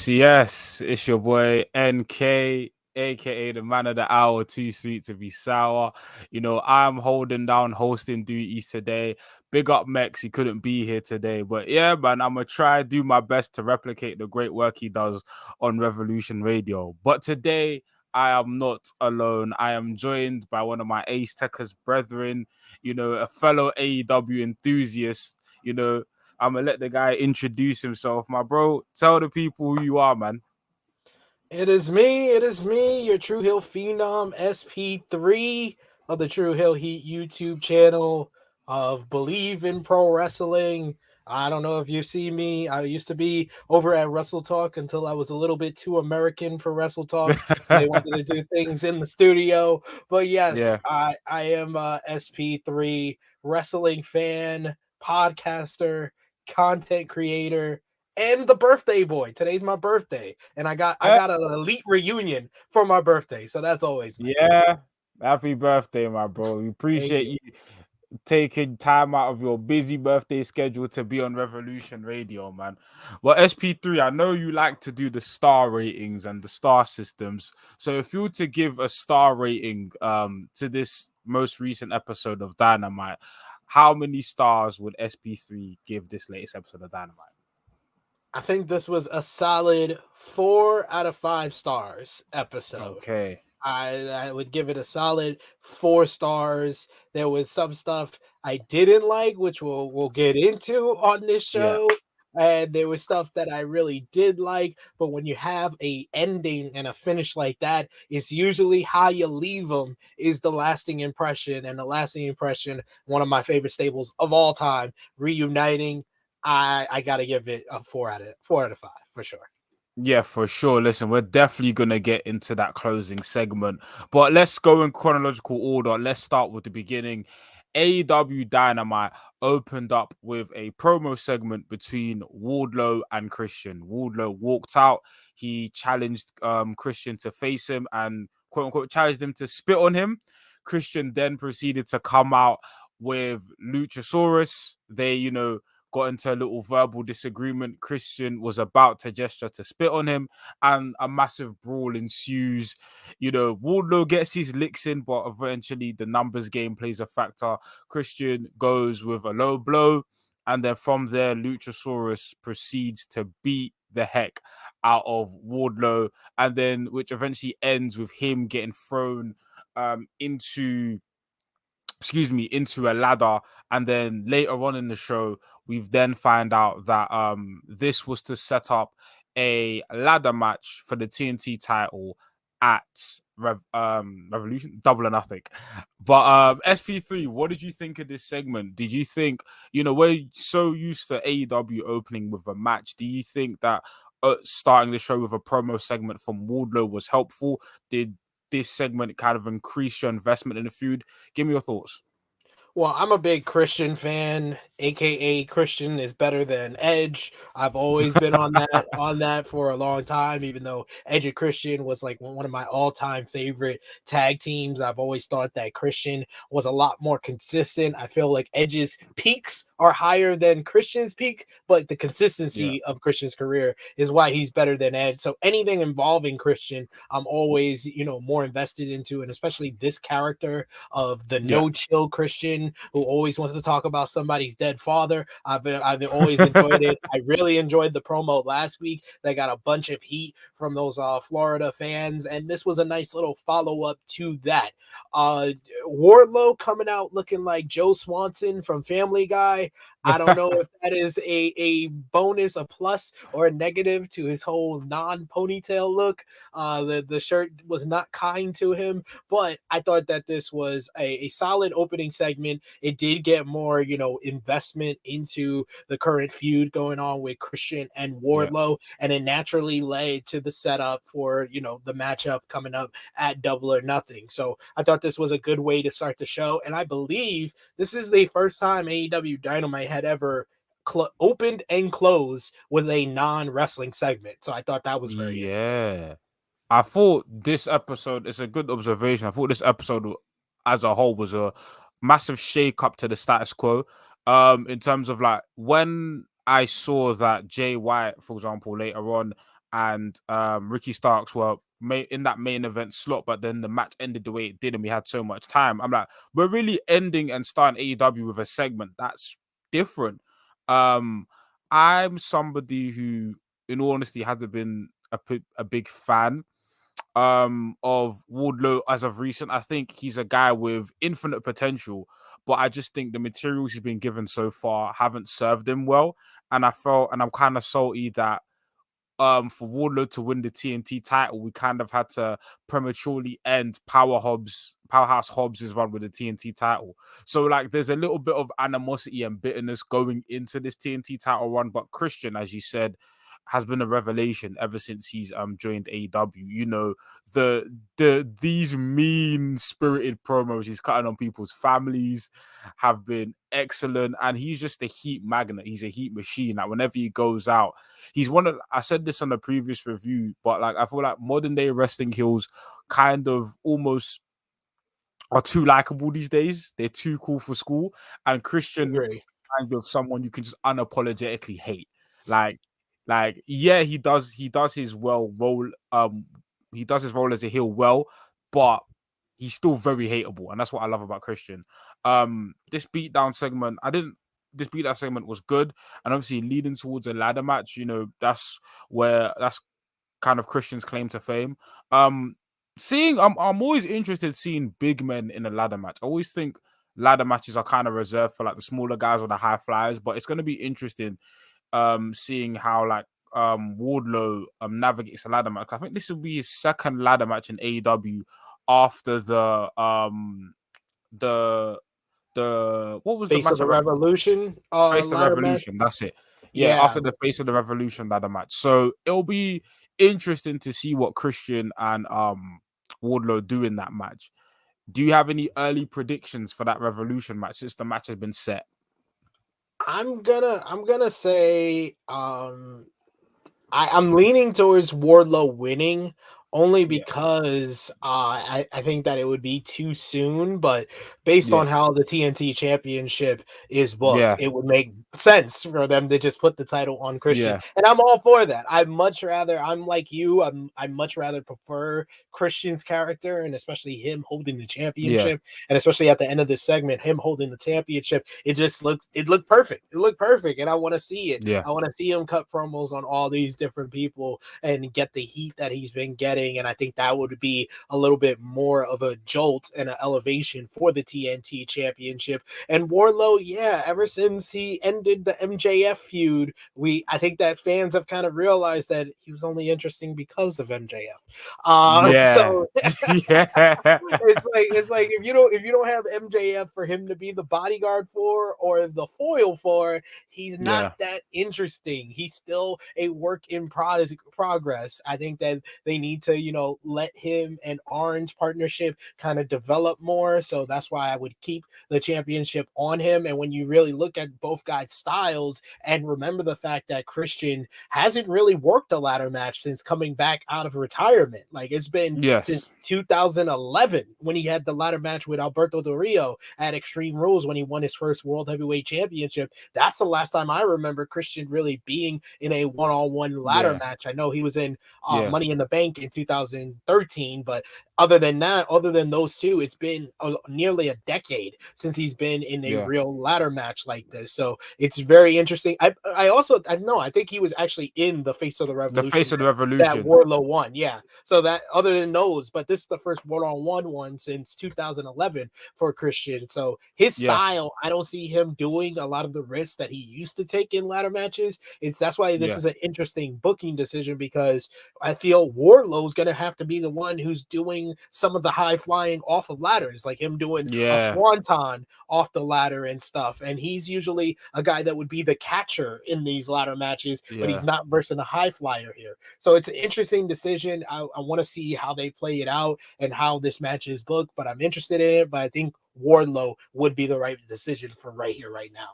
Yes, it's your boy NK, aka the man of the hour, too sweet to be sour. I'm holding down hosting duties today. Big up Mekz, he couldn't be here today. But yeah, man, I'm gonna try do my best to replicate the great work he does on Revolution Radio. But today I am not alone. I am joined by one of my Ace Techers brethren, a fellow AEW enthusiast, I'm gonna let the guy introduce himself. My bro, tell the people who you are, man. It is me, your True Hill Phenom SP3 of the True Hill Heat YouTube channel of Believe in Pro Wrestling. I don't know if you see me. I used to be over at Wrestle Talk until I was a little bit too American for Wrestle Talk. They wanted to do things in the studio. But yes, Yeah. I am a SP3 wrestling fan, podcaster, content creator, and the birthday boy. Today's my birthday, and I got an elite reunion for my birthday, so that's always nice. Yeah. Happy birthday, my bro. We Thank appreciate you. you taking time out of your busy birthday schedule to be on Revolution Radio, man. Well, SP3, I know you like to do the star ratings and the star systems. So if you were to give a star rating to this most recent episode of Dynamite, how many stars would SP3 give this latest episode of Dynamite? I think this was a solid 4 out of 5 stars episode. Okay. I would give it a solid 4 stars. There was some stuff I didn't like, which we'll get into on this Yeah. show. And there was stuff that I really did like, but when you have a ending and a finish like that, it's usually how you leave them is the lasting impression. And the lasting impression, one of my favorite staples of all time, reuniting. I gotta give it a 4 out of 5 for sure. Yeah, for sure. Listen, we're definitely going to get into that closing segment, but let's go in chronological order. Let's start with the beginning. AEW Dynamite opened up with a promo segment between Wardlow and Christian. Wardlow walked out. He challenged Christian to face him and quote unquote challenged him to spit on him. Christian then proceeded to come out with Luchasaurus. They, got into a little verbal disagreement. Christian was about to gesture to spit on him, and a massive brawl ensues. Wardlow gets his licks in, but eventually the numbers game plays a factor. Christian goes with a low blow, and then from there, Luchasaurus proceeds to beat the heck out of Wardlow, and then which eventually ends with him getting thrown into a ladder. And then later on in the show, we've then find out that this was to set up a ladder match for the TNT title at Revolution Double or Nothing. But SP3, what did you think of this segment? Did you think, we're so used to AEW opening with a match, do you think that starting the show with a promo segment from Wardlow was helpful? Did this segment kind of increase your investment in the feud? Give me your thoughts. Well, I'm a big Christian fan, aka Christian is better than Edge. I've always been on that for a long time, even though Edge and Christian was like one of my all-time favorite tag teams. I've always thought that Christian was a lot more consistent. I feel like Edge's peaks are higher than Christian's peak, but the Yeah. consistency of Christian's career is why he's better than Edge. So anything involving Christian, I'm always, more invested into, and especially this character of the Yeah. no chill Christian who always wants to talk about somebody's dead father. I've always enjoyed it. I really enjoyed the promo last week. They got a bunch of heat from those Florida fans, and this was a nice little follow-up to that. Wardlow coming out looking like Joe Swanson from Family Guy. I don't know if that is a bonus, a plus, or a negative to his whole non-ponytail look. The shirt was not kind to him, but I thought that this was a solid opening segment. It did get more, investment into the current feud going on with Christian and Wardlow, and it naturally led to the setup for, the matchup coming up at Double or Nothing. So I thought this was a good way to start the show, and I believe this is the first time AEW Dynamite had ever opened and closed with a non-wrestling segment. So I thought that was very interesting. Yeah. I thought this episode is a good observation. I thought this episode as a whole was a massive shake up to the status quo. In terms of like when I saw that Jay White, for example, later on, and Ricky Starks were in that main event slot, but then the match ended the way it did, and we had so much time. I'm like, we're really ending and starting AEW with a segment that's different. Um, I'm somebody who, in all honesty, hasn't been a big fan of Wardlow as of recent. I think he's a guy with infinite potential, but I just think the materials he's been given so far haven't served him well. And I'm kind of salty that for Wardlow to win the TNT title, we kind of had to prematurely end Powerhouse Hobbs' run with the TNT title. So like there's a little bit of animosity and bitterness going into this TNT title run, but Christian, as you said, has been a revelation ever since he's joined AEW. You know, these mean spirited promos he's cutting on people's families have been excellent, and he's just a heat magnet. He's a heat machine. Like whenever he goes out, he's one of, I said this on a previous review, but like I feel like modern day wrestling heels kind of almost are too likable these days. They're too cool for school, and Christian kind of someone you can just unapologetically hate. Like yeah, he does his role. He does his role as a heel well, but he's still very hateable, and that's what I love about Christian. This beatdown segment, this beatdown segment was good, and obviously leading towards a ladder match. You know, that's kind of Christian's claim to fame. I'm always interested seeing big men in a ladder match. I always think ladder matches are kind of reserved for like the smaller guys or the high flyers, but it's going to be interesting seeing how like Wardlow navigates a ladder match. I think this will be his second ladder match in AEW after the what was the Face match? of the Revolution, Face the Revolution. That's it. Yeah, after the Face of the Revolution ladder match. So it'll be interesting to see what Christian and Wardlow do in that match. Do you have any early predictions for that Revolution match since the match has been set? I'm gonna say I'm leaning towards Wardlow winning only because I think that it would be too soon, but based on how the TNT championship is booked, it would make sense for them to just put the title on Christian. And I'm all for that. I'm like you, I much rather prefer Christian's character, and especially him holding the championship, and especially at the end of this segment, him holding the championship. It looked perfect. It looked perfect, and I want to see it. I want to see him cut promos on all these different people and get the heat that he's been getting. And I think that would be a little bit more of a jolt and an elevation for the TNT championship. And Wardlow, ever since he ended the MJF feud, I think that fans have kind of realized that he was only interesting because of MJF. So it's like if you don't have MJF for him to be the bodyguard for or the foil for, he's not that interesting. He's still a work in progress. I think that they need to, let him and Orange partnership kind of develop more. So that's why I would keep the championship on him. And when you really look at both guys' styles and remember the fact that Christian hasn't really worked a ladder match since coming back out of retirement. Like it's been since 2011 when he had the ladder match with Alberto Del Rio at Extreme Rules when he won his first World Heavyweight Championship. That's the last time I remember Christian really being in a one-on-one ladder match. I know he was in Money in the Bank in 2013, but other than those two, it's been nearly a decade since he's been in a real ladder match like this. So it's very interesting. I think he was actually in the Face of the Revolution. The Face of the Revolution that Wardlow won. So that other than those, but this is the first one-on-one one since 2011 for Christian. So his style, I don't see him doing a lot of the risks that he used to take in ladder matches. That's why this is an interesting booking decision, because I feel Wardlow Wardlow's gonna have to be the one who's doing some of the high flying off of ladders, like him doing a Yeah, swanton off the ladder and stuff. And he's usually a guy that would be the catcher in these ladder matches, but he's yeah. not versus a high flyer here. So it's an interesting decision. I want to see how they play it out and how this match is booked, but I'm interested in it. But I think Wardlow would be the right decision for right here, right now.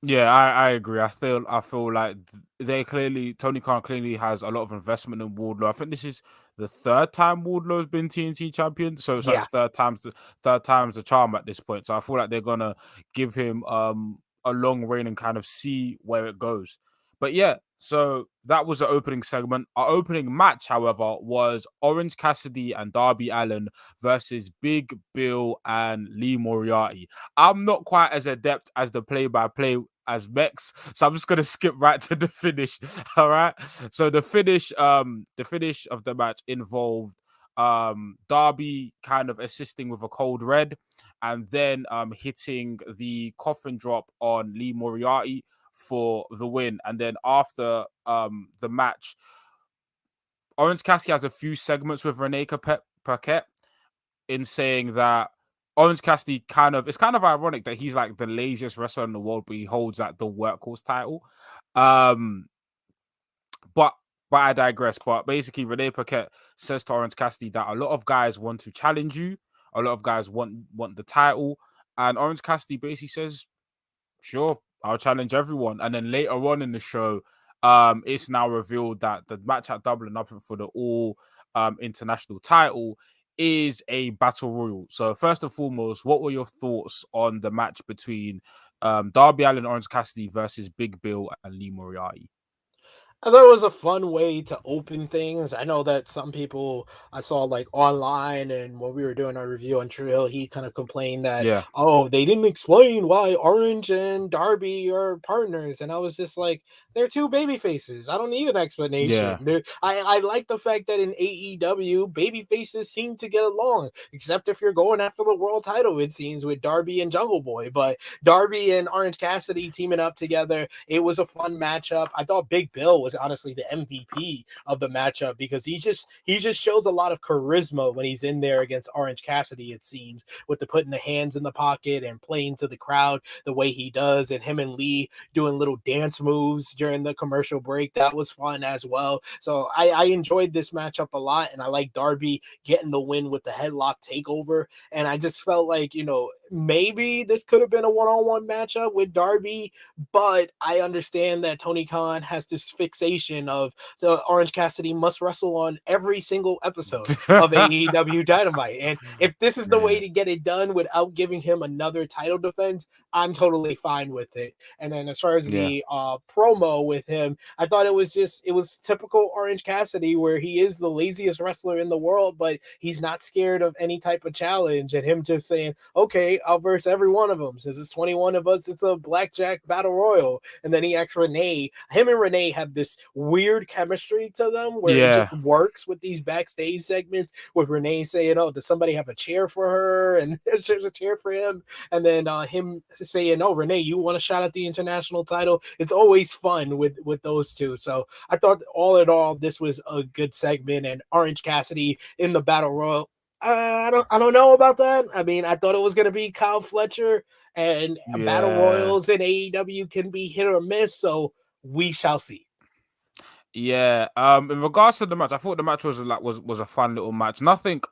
Yeah, I agree. I feel like they clearly Tony Khan clearly has a lot of investment in Wardlow. I think this is the third time Wardlow's been TNT champion, so it's like Yeah. third time's the charm at this point. So I feel like they're gonna give him a long reign and kind of see where it goes. But yeah, so that was the opening segment. Our opening match, however, was Orange Cassidy and Darby Allin versus Big Bill and Lee Moriarty. I'm not quite as adept as the play-by-play as Mekz, so I'm just gonna skip right to the finish. All right. So the finish of the match involved Darby kind of assisting with a cold red, and then hitting the coffin drop on Lee Moriarty for the win. And then after the match, Orange Cassidy has a few segments with Renee Paquette in saying that Orange Cassidy it's kind of ironic that he's like the laziest wrestler in the world, but he holds like the workhorse title. Um, but I digress. But basically, Renee Paquette says to Orange Cassidy that a lot of guys want to challenge you, a lot of guys want the title, and Orange Cassidy basically says, "Sure, I'll challenge everyone." And then later on in the show, it's now revealed that the match at Double and Up for the All International title is a battle royal. So first and foremost, what were your thoughts on the match between Darby Allin, Orange Cassidy versus Big Bill and Lee Moriarty? I thought it was a fun way to open things. I know that some people I saw like online and when we were doing our review on Trill, he kind of complained that, Yeah, oh, they didn't explain why Orange and Darby are partners. And I was just like, they're two baby faces. I don't need an explanation. yeah, I like the fact that in AEW, baby faces seem to get along, except if you're going after the world title, it seems, with Darby and Jungle Boy. But Darby and Orange Cassidy teaming up together, it was a fun matchup. I thought Big Bill was honestly the MVP of the matchup because he just shows a lot of charisma when he's in there against Orange Cassidy, it seems, with the putting the hands in the pocket and playing to the crowd the way he does, and him and Lee doing little dance moves during the commercial break. That was fun as well. So I enjoyed this matchup a lot, and I like Darby getting the win with the headlock takeover. And I just felt like, maybe this could have been a one-on-one matchup with Darby, but I understand that Tony Khan has this fixation of the Orange Cassidy must wrestle on every single episode of AEW Dynamite. And if this is the way yeah, to get it done without giving him another title defense, I'm totally fine with it. And then as far as yeah, the promo with him, I thought it was typical Orange Cassidy, where he is the laziest wrestler in the world, but he's not scared of any type of challenge. And him just saying, okay, I'll verse every one of them. Since it's 21 of us, it's a blackjack battle royal. And then he asks Renee. Him and Renee have this weird chemistry to them where it yeah, just works with these backstage segments with Renee saying, oh, does somebody have a chair for her? And there's a chair for him. And then him saying, oh, Renee, you want a shot at the international title? It's always fun with those two. So I thought all in all, this was a good segment. And Orange Cassidy in the battle royal, I don't know about that. I mean, I thought it was gonna be Kyle Fletcher, and battle yeah. royals in AEW can be hit or miss, so we shall see. Yeah. In regards to the match, I thought the match was a fun little match. Nothing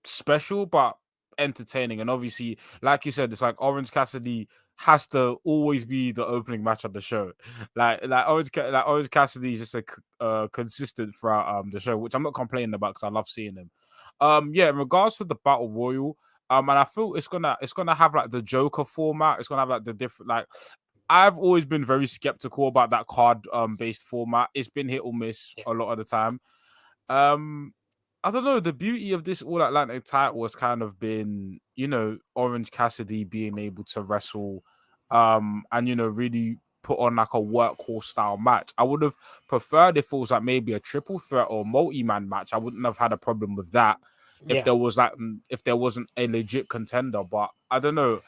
special, but entertaining. And obviously, like you said, it's like Orange Cassidy has to always be the opening match of the show. Like Orange Cassidy is just consistent throughout the show, which I'm not complaining about because I love seeing him. Yeah, in regards to the battle royal, and I feel it's gonna have like the Joker format. It's gonna have like the different like I've always been very skeptical about that card based format. It's been hit or miss Yeah, a lot of the time. Um, I don't know. The beauty of this All Atlantic title has kind of been, Orange Cassidy being able to wrestle, and really put on like a workhorse style match. I would have preferred if it was like maybe a triple threat or multi-man match. I wouldn't have had a problem with that if yeah. there was if there wasn't a legit contender. But I don't know.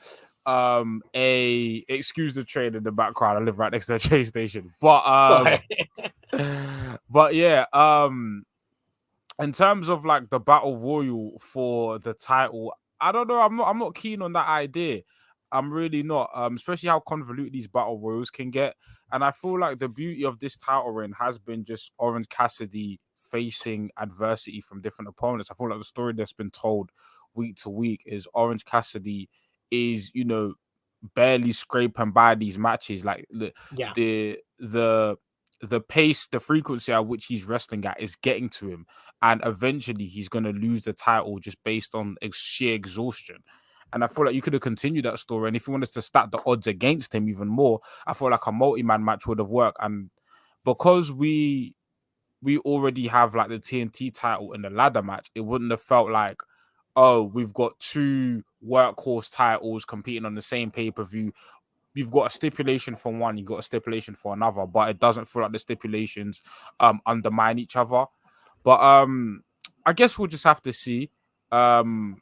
A excuse the train in the background. I live right next to a train station, but So but yeah, in terms of like the battle royal for the title, I don't know. I'm not keen on that idea. I'm really not. Especially how convoluted these battle royals can get. And I feel like the beauty of this title reign has been just Orange Cassidy facing adversity from different opponents. I feel like the story that's been told week to week is Orange Cassidy is, barely scraping by these matches. Like Yeah. the the the pace, the frequency at which he's wrestling at is getting to him, and eventually he's going to lose the title just based on sheer exhaustion. And I feel like you could have continued that story. And if you wanted to stack the odds against him even more, I feel like a multi-man match would have worked. And because we already have like the TNT title in the ladder match, it wouldn't have felt like, oh, we've got two workhorse titles competing on the same pay-per-view. You've got a stipulation for one, you've got a stipulation for another, but it doesn't feel like the stipulations undermine each other. But I guess we'll just have to see. Um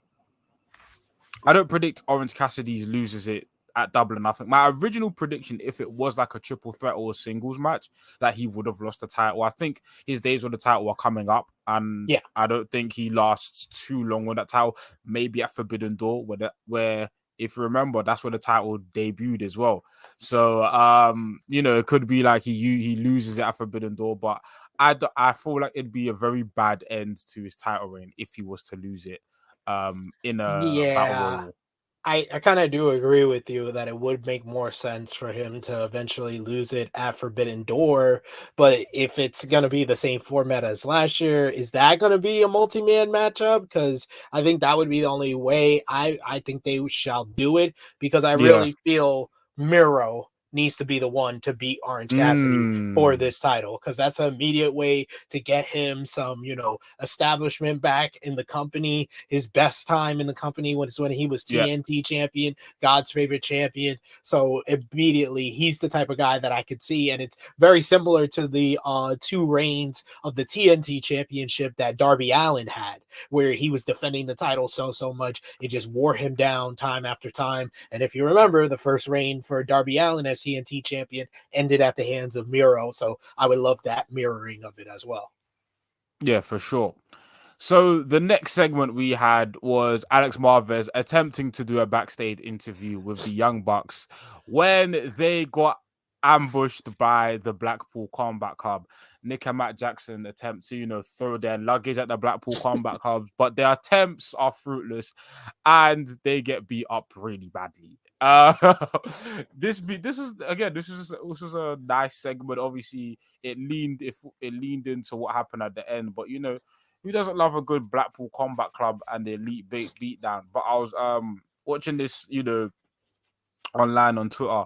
I don't predict Orange Cassidy loses it at Double or Nothing. My original prediction, if it was like a triple threat or a singles match, that he would have lost the title. I think his days with the title are coming up, and Yeah. I don't think he lasts too long with that title. Maybe at Forbidden Door, where if you remember, that's where the title debuted as well. So it could be like he loses it at Forbidden Door, but I feel like it'd be a very bad end to his title reign if he was to lose it in a battle Yeah. royal. I kind of do agree with you that it would make more sense for him to eventually lose it at Forbidden Door. But if it's going to be the same format as last year, is that going to be a multi-man matchup? Because I think that would be the only way I think they shall do it, because I Yeah. really feel Miro needs to be the one to beat Orange Cassidy for Mm. this title, because that's an immediate way to get him some, establishment back in the company. His best time in the company was when he was Yeah. TNT champion, God's favorite champion. So immediately he's the type of guy that I could see. And it's very similar to the two reigns of the TNT championship that Darby Allin had, where he was defending the title so much it just wore him down time after time. And if you remember, the first reign for Darby Allin as TNT champion ended at the hands of Miro. So I would love that mirroring of it as well. Yeah, for sure. So the next segment we had was Alex Marvez attempting to do a backstage interview with the Young Bucks when they got ambushed by the Blackpool Combat Club. Nick and Matt Jackson attempt to, throw their luggage at the Blackpool Combat Club, but their attempts are fruitless and they get beat up really badly. This was a nice segment. Obviously, it leaned into what happened at the end, but who doesn't love a good Blackpool Combat Club and the Elite beat down? But I was watching this, online on Twitter.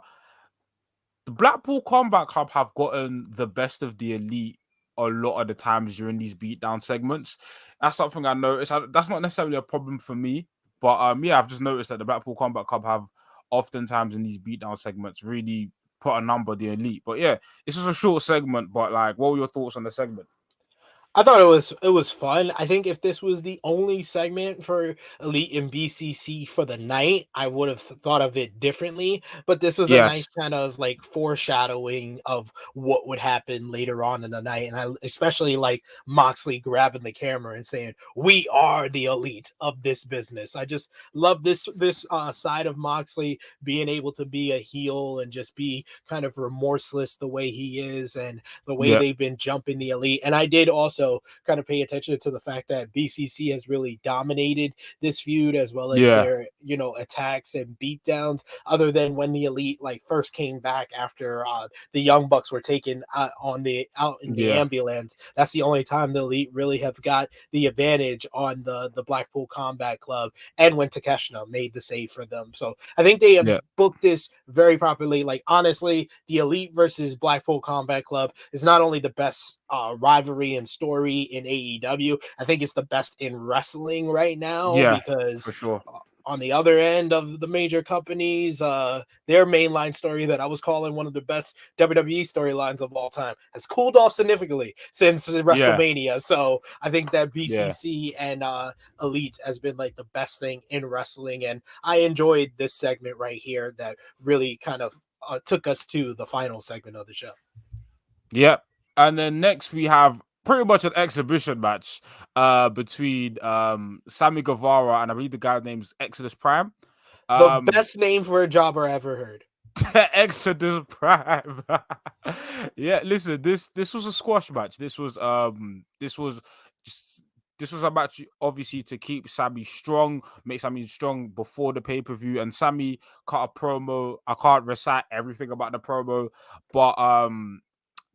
The Blackpool Combat Club have gotten the best of the Elite a lot of the times during these beatdown segments. That's something I noticed. That's not necessarily a problem for me, but yeah, I've just noticed that the Blackpool Combat Club have oftentimes in these beatdown segments really put a number on the Elite. But yeah, this is a short segment, but like, what were your thoughts on the segment? I thought it was fun. I think if this was the only segment for Elite and BCC for the night, I would have thought of it differently. But this was a nice Yes. kind of like foreshadowing of what would happen later on in the night, and I especially like Moxley grabbing the camera and saying, "We are the elite of this business." I just love this side of Moxley being able to be a heel and just be kind of remorseless the way he is, and the way Yeah. they've been jumping the Elite. And I did also kind of pay attention to the fact that BCC has really dominated this feud, as well as Yeah. their, attacks and beatdowns, other than when the Elite like first came back after the Young Bucks were taken out in the Yeah. ambulance. That's the only time the Elite really have got the advantage on the Blackpool Combat Club, and when Takeshita made the save for them. So I think they have Yeah. booked this very properly. Like, honestly, the Elite versus Blackpool Combat Club is not only the best rivalry and story in AEW, I think it's the best in wrestling right now, Yeah. For because sure. on the other end of the major companies, their mainline story that I was calling one of the best WWE storylines of all time has cooled off significantly since Yeah. WrestleMania. So I think that Yeah. BCC and Elite has been like the best thing in wrestling, and I enjoyed this segment right here that really kind of took us to the final segment of the show. Yep. And then next we have pretty much an exhibition match between Sammy Guevara and I believe the guy's name's Exodus Prime. The best name for a jobber I ever heard. Exodus Prime. Yeah, listen, this was a squash match. Just, this was a match obviously to keep Sammy strong, make Sammy strong before the pay-per-view. And Sammy cut a promo. I can't recite everything about the promo, but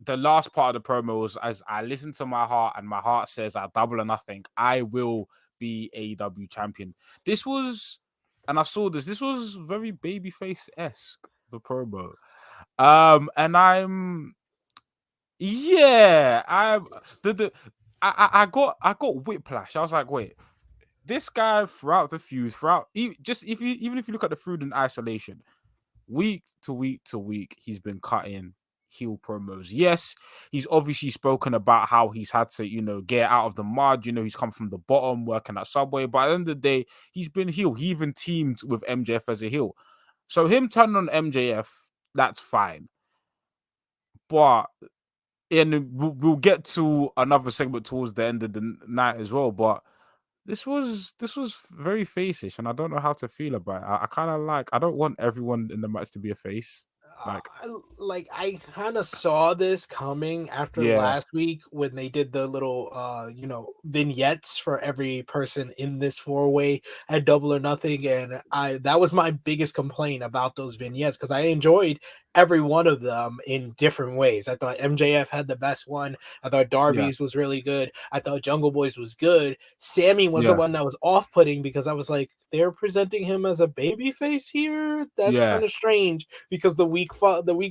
the last part of the promo was as I listened to my heart, and my heart says at Double or Nothing, I will be AEW champion. This was, and I saw this was very babyface-esque, the promo. And I'm the I got whiplash. I was like, wait, this guy throughout the feud, even if you look at the feud in isolation, week to week to week, he's been cutting heel promos. Yes, he's obviously spoken about how he's had to, get out of the mud. He's come from the bottom, working at Subway. But at the end of the day, he's been heel. He even teamed with MJF as a heel. So him turning on MJF, that's fine. But and we'll get to another segment towards the end of the night as well. But this was very face-ish, and I don't know how to feel about it. I kind of I don't want everyone in the match to be a face. I kind of saw this coming after Yeah, last week when they did the little vignettes for every person in this four-way at Double or Nothing, and that was my biggest complaint about those vignettes, because I enjoyed every one of them in different ways. I thought MJF had the best one. I thought yeah, Darby's was really good. I thought Jungle Boy's was good. Sammy was the yeah, one that was off-putting, because I was like, they're presenting him as a babyface here? That's yeah, kind of strange, because the week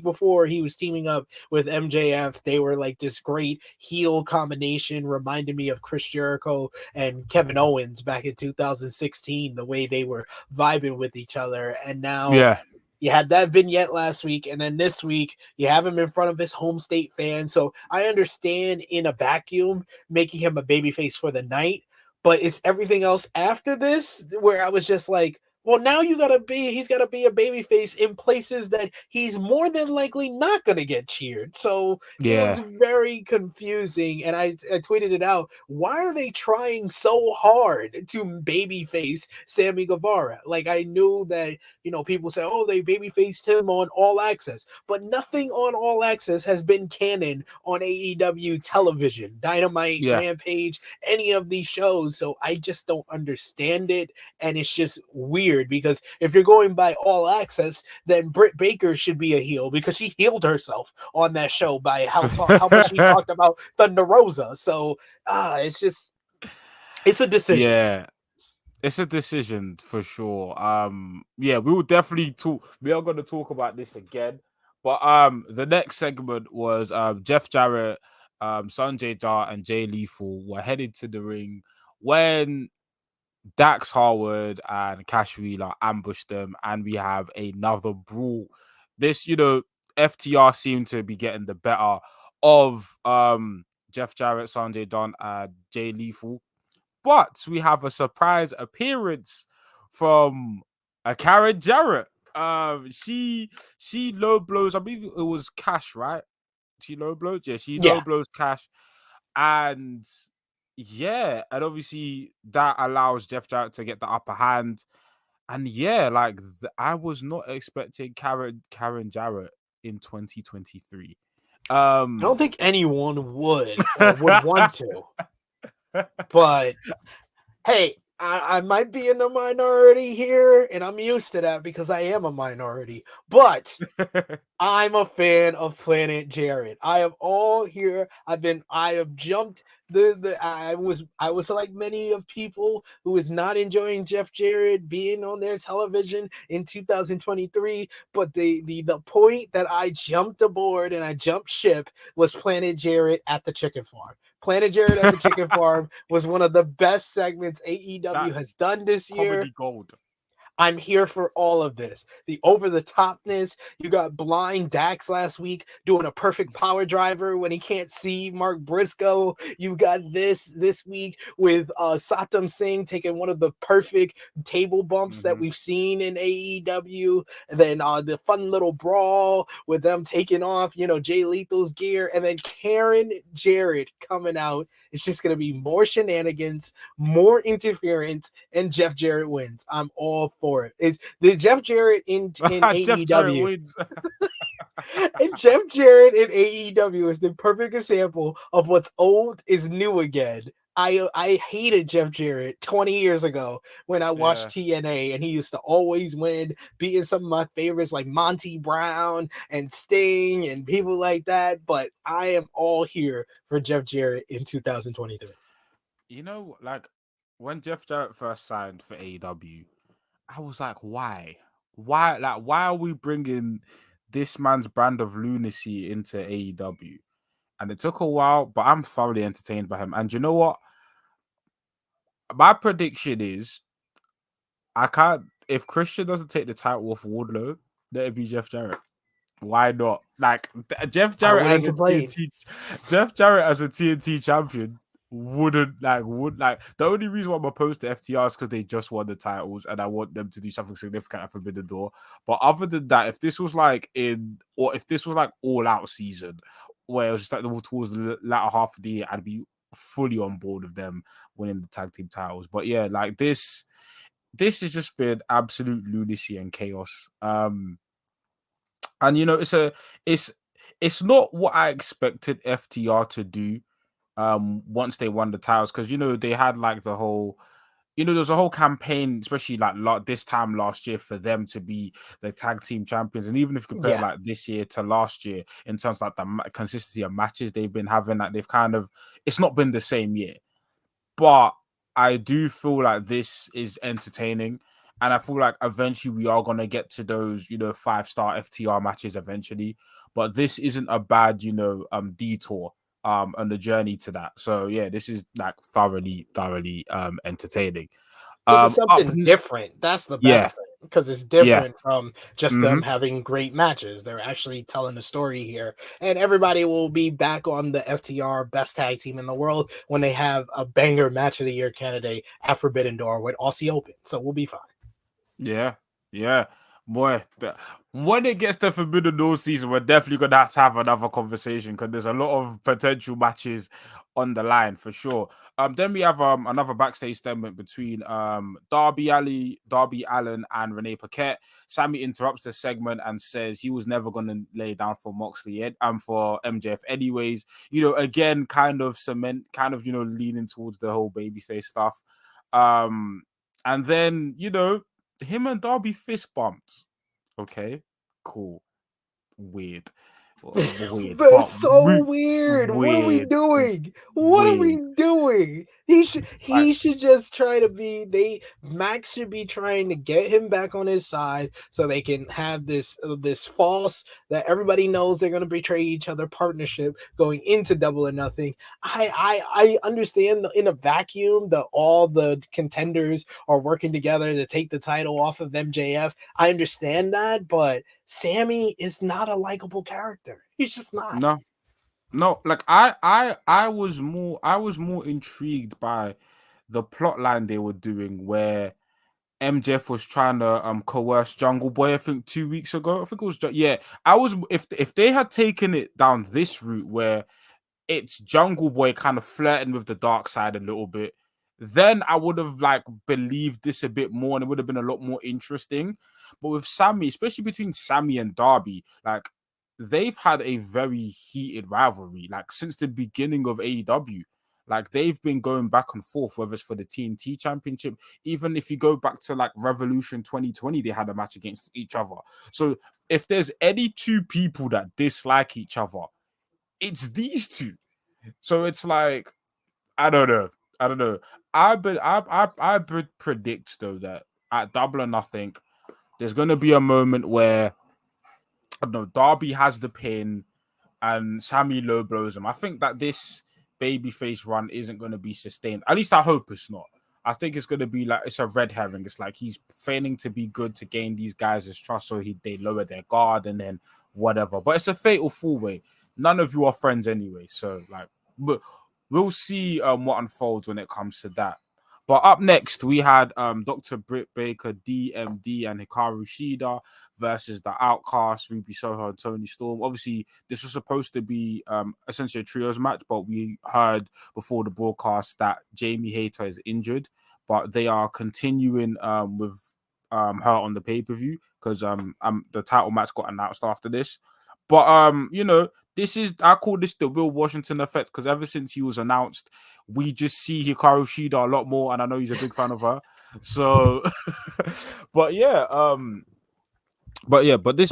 before he was teaming up with MJF, they were like this great heel combination, reminded me of Chris Jericho and Kevin Owens back in 2016, the way they were vibing with each other. And now yeah, you had that vignette last week, and then this week you have him in front of his home state fans. So I understand in a vacuum making him a babyface for the night, but it's everything else after this where I was just like, well, now he's got to be a babyface in places that he's more than likely not going to get cheered. So it was yeah, very confusing. And I tweeted it out. Why are they trying so hard to babyface Sammy Guevara? Like, I knew that, people say, oh, they babyfaced him on All Access, but nothing on All Access has been canon on AEW television, Dynamite, yeah, Rampage, any of these shows. So I just don't understand it. And it's just weird, because if you're going by All Access, then Britt Baker should be a heel, because she healed herself on that show by how much she talked about Thunder Rosa. So it's a decision. yeah. It's a decision for sure. Yeah, we will definitely talk. We are going to talk about this again. But the next segment was Jeff Jarrett, Sanjay Dutt, and Jay Lethal were headed to the ring when Dax Harwood and Cash Wheeler ambushed them, and we have another brawl. This, FTR seemed to be getting the better of Jeff Jarrett, Sanjay Dutt, and Jay Lethal. But we have a surprise appearance from a Karen Jarrett. She low blows. I believe it was Cash, right? She low blows. Yeah, she low Yeah. blows Cash, and and obviously that allows Jeff Jarrett to get the upper hand. And I was not expecting Karen Jarrett in 2023. I don't think anyone would or would want to. But hey, I might be in the minority here, and I'm used to that because I am a minority. But I'm a fan of Planet Jarrett. I have jumped I was like many of people who is not enjoying Jeff Jarrett being on their television in 2023. But the point that I jumped aboard and I jumped ship was Planet Jarrett at the chicken farm. Planet Jarrett at the chicken farm was one of the best segments AEW has done this year. Comedy gold. I'm here for all of this. The over the topness. You got blind Dax last week doing a perfect power driver when he can't see Mark Briscoe. You got this week with Satam Singh taking one of the perfect table bumps that we've seen in AEW. And then the fun little brawl with them taking off, Jay Lethal's gear. And then Karen Jarrett coming out. It's just going to be more shenanigans, more interference, and Jeff Jarrett wins. I'm all for it. It's the Jeff Jarrett in Jeff Jarrett AEW. wins. And Jeff Jarrett in AEW is the perfect example of what's old is new again. I hated Jeff Jarrett 20 years ago when I watched TNA, and he used to always win, beating some of my favorites like Monty Brown and Sting and people like that. But I am all here for Jeff Jarrett in 2023. Like when Jeff Jarrett first signed for AEW, I was like, why? Why are we bringing this man's brand of lunacy into AEW? And it took a while, but I'm thoroughly entertained by him. And you know what? My prediction is if Christian doesn't take the title off Wardlow, let it be Jeff Jarrett. Why not? Like Jeff Jarrett as a TNT champion would the only reason why I'm opposed to FTR is because they just won the titles and I want them to do something significant at Forbidden Door. But other than that, if this was like all out season where it was just like towards the latter half of the year, I'd be fully on board with them winning the tag team titles. But yeah, like this has just been absolute lunacy and chaos. And it's not what I expected FTR to do once they won the titles, because they had like the whole there was a whole campaign, especially like this time last year, for them to be the tag team champions. And even if you compare like this year to last year in terms of like the consistency of matches they've been having, like it's not been the same year. But I do feel like this is entertaining. And I feel like eventually we are going to get to those, 5-star FTR matches eventually. But this isn't a bad, detour on the journey to that. So yeah, this is like thoroughly entertaining. This is something different. That's the best thing, because it's different from just them having great matches. They're actually telling a story here, and everybody will be back on the FTR best tag team in the world when they have a banger match of the year candidate at Forbidden Door with Aussie Open. So we'll be fine. Yeah. Boy, when it gets to Forbidden Door season, we're definitely going to have another conversation, because there's a lot of potential matches on the line for sure. Then we have another backstage segment between Darby Allin and Renee Paquette. Sammy interrupts the segment and says he was never going to lay down for Moxley for MJF anyways. Again, kind of leaning towards the whole babyface stuff. And then, him and Darby fist bumped. Okay, cool. Weird. It's so weird. What are we doing? What are we doing? He should just try to Max should be trying to get him back on his side so they can have this false that everybody knows they're going to betray each other partnership going into Double or Nothing. I understand in a vacuum that all the contenders are working together to take the title off of MJF. I understand that, but Sammy is not a likable character. He's just not. No, like I was more intrigued by the plot line they were doing, where MJF was trying to coerce Jungle Boy, I think 2 weeks ago. I think it was I was if they had taken it down this route where it's Jungle Boy kind of flirting with the dark side a little bit, then I would have like believed this a bit more and it would have been a lot more interesting. But with Sammy, especially between Sammy and Darby, like they've had a very heated rivalry, like since the beginning of AEW. Like they've been going back and forth, whether it's for the TNT Championship. Even if you go back to like Revolution 2020, they had a match against each other. So if there's any two people that dislike each other, it's these two. So it's like, I don't know. I predict though that at Double or Nothing, there's gonna be a moment where I don't know, Darby has the pin and Sammy low blows him. I think that this babyface run isn't going to be sustained. At least I hope it's not. I think it's gonna be like it's a red herring. It's like he's feigning to be good to gain these guys' trust, so they lower their guard and then whatever. But it's a fatal four way. None of you are friends anyway, so like, but we'll see what unfolds when it comes to that. But up next, we had Dr. Britt Baker, DMD, and Hikaru Shida versus the Outcast, Ruby Soho, and Tony Storm. Obviously, this was supposed to be essentially a trios match, but we heard before the broadcast that Jamie Hayter is injured, but they are continuing with her on the pay-per-view because the title match got announced after this. But this is I call this the Will Washington effect because ever since he was announced, we just see Hikaru Shida a lot more, and I know he's a big fan of her. So, but yeah, but this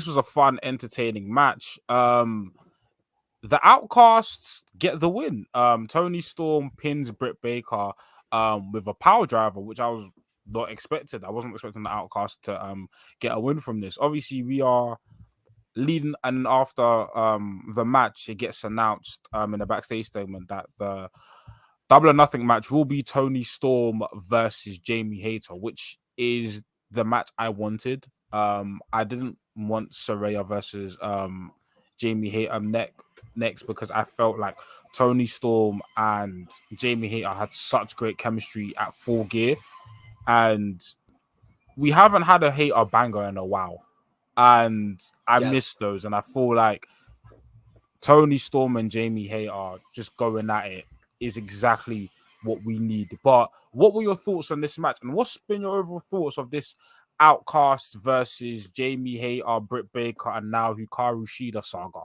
was a fun, entertaining match. The Outcasts get the win. Tony Storm pins Britt Baker with a power driver, which I was not expected. I wasn't expecting the Outcast to get a win from this. Obviously, we are leading, and after the match, it gets announced in a backstage statement that the Double or Nothing match will be Tony Storm versus Jamie Hayter, which is the match I wanted. I didn't want Saraya versus Jamie Hayter next because I felt like Tony Storm and Jamie Hayter had such great chemistry at Full Gear, and we haven't had a Hayter banger in a while, and I miss those, and I feel like Tony Storm and Jamie Hayter just going at it is exactly what we need. But what were your thoughts on this match, and what's been your overall thoughts of this Outcast versus Jamie Hayter, Britt Baker, and now Hikaru Shida saga?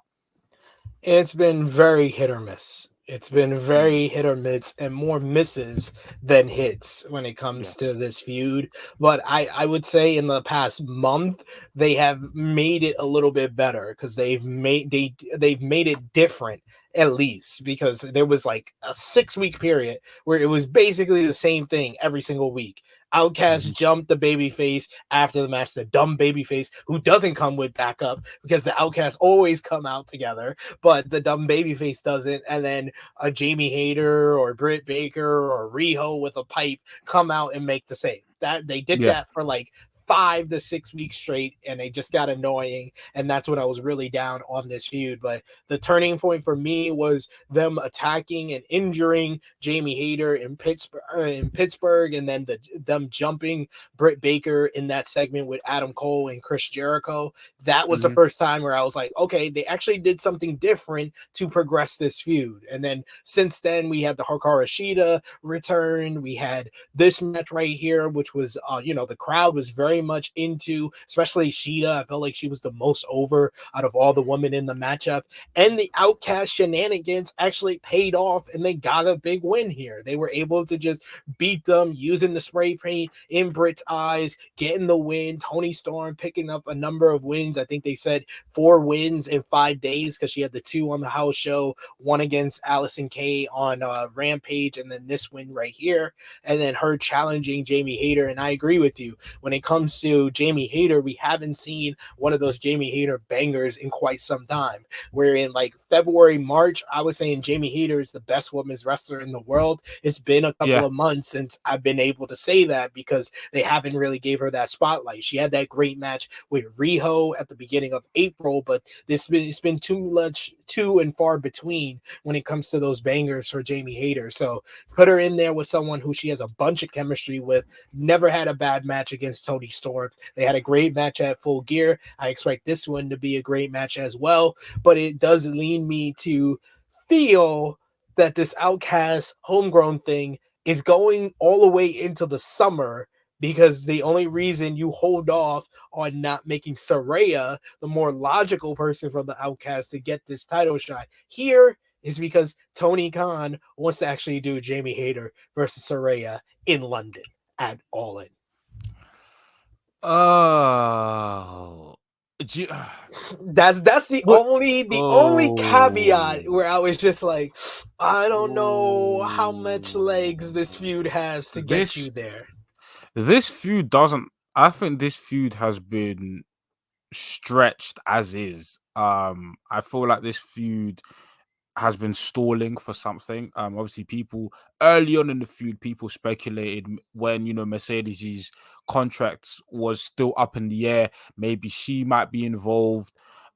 It's been very hit or miss. It's been very hit or miss and more misses than hits when it comes to this feud. But I would say in the past month they have made it a little bit better because they've made it different at least, because there was like a 6-week period where it was basically the same thing every single week. Outcast jumped the babyface after the match, the dumb babyface who doesn't come with backup because the Outcasts always come out together, but the dumb babyface doesn't. And then a Jamie Hayter or Britt Baker or Riho with a pipe come out and make the save. That they did that for like 5 to 6 weeks straight, and it just got annoying, and that's when I was really down on this feud. But the turning point for me was them attacking and injuring Jamie Hayter in Pittsburgh, and then them jumping Britt Baker in that segment with Adam Cole and Chris Jericho. That was the first time where I was like, okay, they actually did something different to progress this feud. And then since then, we had the Hikaru Shida return. We had this match right here, which was, the crowd was very much into, especially Shida. I felt like she was the most over out of all the women in the matchup. And the Outcast shenanigans actually paid off, and they got a big win here. They were able to just beat them using the spray paint in Britt's eyes, getting the win. Tony Storm picking up a number of wins. I think they said 4 wins in 5 days because she had the 2 on the house show, 1 against Allison Kay on Rampage, and then this win right here, and then her challenging Jamie Hayter. And I agree with you. When it comes to Jamie Hayter, we haven't seen one of those Jamie Hayter bangers in quite some time. Where in like February, March, I was saying Jamie Hayter is the best women's wrestler in the world. It's been a couple of months since I've been able to say that because they haven't really gave her that spotlight. She had that great match with Riho at the beginning of April, but it's been too and far between when it comes to those bangers for Jamie Hayter. So put her in there with someone who she has a bunch of chemistry with. Never had a bad match against Tony Storm. They had a great match at Full Gear. I expect this one to be a great match as well, but it does lean me to feel that this Outcast homegrown thing is going all the way into the summer, because the only reason you hold off on not making Saraya the more logical person from the Outcast to get this title shot here is because Tony Khan wants to actually do Jamie Hayter versus Saraya in London at All In. Oh, that's the only caveat where I was just like, I don't know how much legs this feud has to get you there. This feud doesn't. I think this feud has been stretched as is. I feel like this feud has been stalling for something. Obviously, people early on in the feud, people speculated when Mercedes' contracts was still up in the air, maybe she might be involved.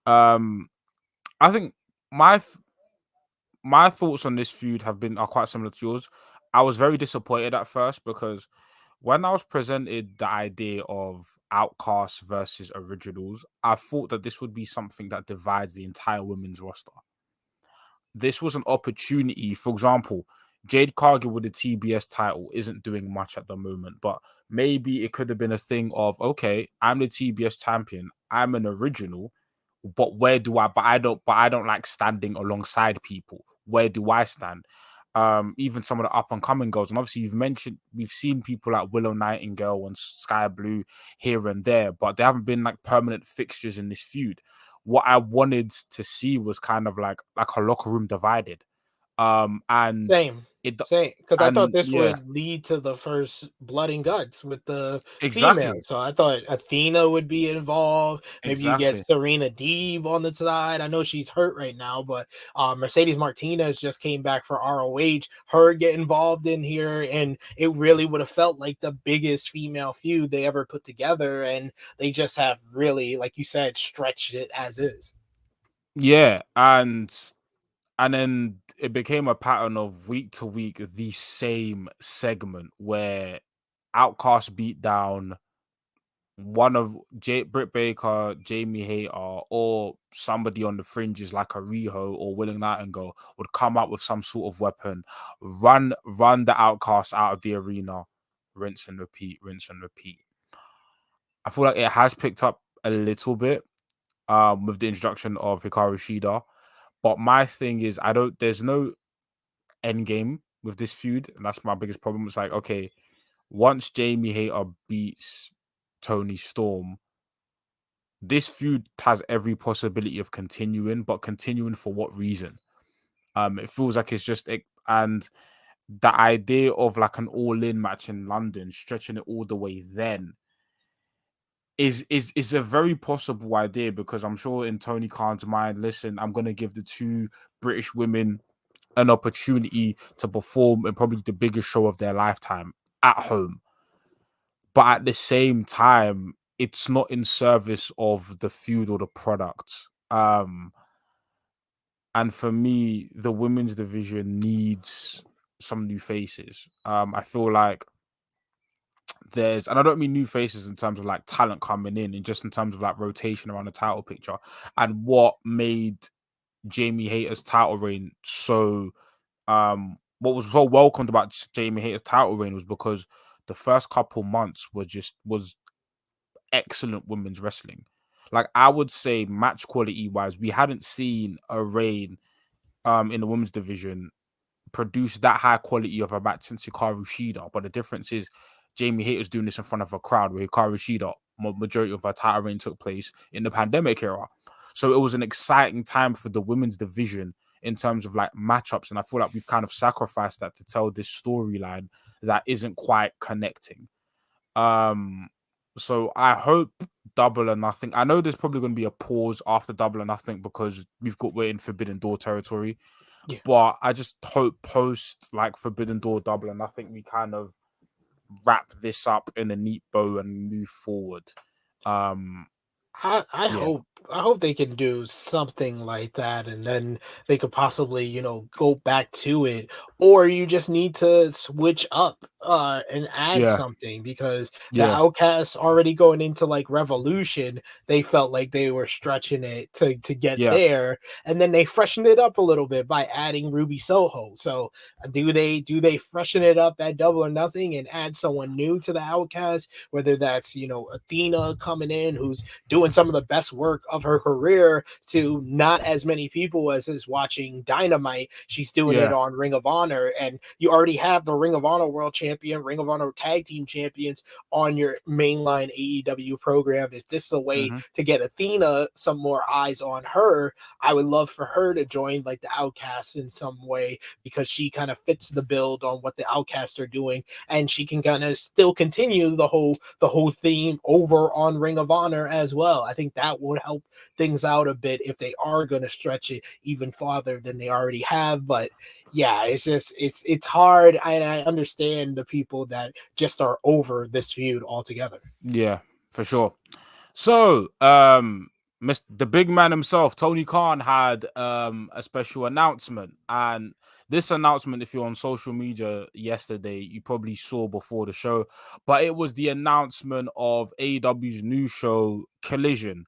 Um, I think my my thoughts on this feud are quite similar to yours. I was very disappointed at first because when I was presented the idea of outcasts versus originals, I thought that this would be something that divides the entire women's roster. This was an opportunity. For example, Jade Cargill with the TBS title isn't doing much at the moment, but maybe it could have been a thing of, okay, I'm the TBS champion, I'm an original, but where do I? But I don't like standing alongside people. Where do I stand? Even some of the up and coming girls, and obviously we've seen people like Willow Nightingale and Sky Blue here and there, but they haven't been like permanent fixtures in this feud. What I wanted to see was kind of like a locker room divided. And Same, it same. Because I thought and this yeah, would lead to the first blood and guts with the exactly, females. So I thought Athena would be involved. Maybe you get exactly. Serena Deeb on the side. I know she's hurt right now, but Mercedes Martinez just came back for ROH. Her get involved in here, and it really would have felt like the biggest female feud they ever put together. And they just have really, like you said, stretched it as is. Yeah, and then it became a pattern of week to week the same segment where Outcast beat down one of Britt Baker, Jamie Hayter, or somebody on the fringes like a Riho or Willing Nightingale would come up with some sort of weapon, run the Outcast out of the arena, rinse and repeat, rinse and repeat. I feel like it has picked up a little bit with the introduction of Hikaru Shida. But my thing is, there's no end game with this feud, and that's my biggest problem. It's like, okay, once Jamie Hayter beats Tony Storm, this feud has every possibility of continuing, but continuing for what reason? It feels like it's just and the idea of like an all-in match in London, stretching it all the way then is a very possible idea because I'm sure in Tony Khan's mind, listen, I'm gonna give the two British women an opportunity to perform in probably the biggest show of their lifetime at home. But at the same time, it's not in service of the feud or the product. And for me, the women's division needs some new faces. I feel like and I don't mean new faces in terms of like talent coming in, and just in terms of like rotation around the title picture. And what made Jamie Hayter's title reign what was so welcomed about Jamie Hayter's title reign was because the first couple months was excellent women's wrestling. Like I would say match quality wise, we hadn't seen a reign in the women's division produce that high quality of a match since Hikaru Shida. But the difference is Jamie Hayter's doing this in front of a crowd where Hikaru Shida, majority of her title reign took place in the pandemic era. So it was an exciting time for the women's division in terms of like matchups. And I feel like we've kind of sacrificed that to tell this storyline that isn't quite connecting. Um, so I hope Double or Nothing. I know there's probably going to be a pause after Double or Nothing because we're in Forbidden Door territory. Yeah. But I just hope post like Forbidden Door Double or Nothing, we kind of wrap this up in a neat bow and move forward. I Yeah, hope they can do something like that, and then they could possibly go back to it, or you just need to switch up and add yeah, something because the yeah, Outcasts already going into like Revolution, they felt like they were stretching it to get yeah, there, and then they freshened it up a little bit by adding Ruby Soho. So do they freshen it up at Double or Nothing and add someone new to the Outcast, whether that's Athena coming in who's doing some of the best work of her career to not as many people as is watching Dynamite. She's doing it yeah, on Ring of Honor, and you already have the Ring of Honor World Champion champion, Ring of Honor tag team champions on your mainline AEW program. If this is a way Mm-hmm. to get Athena some more eyes on her, I would love for her to join like the Outcasts in some way, because she kind of fits the build on what the Outcasts are doing, and she can kind of still continue the whole theme over on Ring of Honor as well. I think that would help things out a bit if they are going to stretch it even farther than they already have. But yeah, it's hard, and I understand the people that just are over this feud altogether. Yeah, for sure. So, the big man himself, Tony Khan, had a special announcement, and this announcement, if you're on social media yesterday, you probably saw before the show, but it was the announcement of AEW's new show, Collision.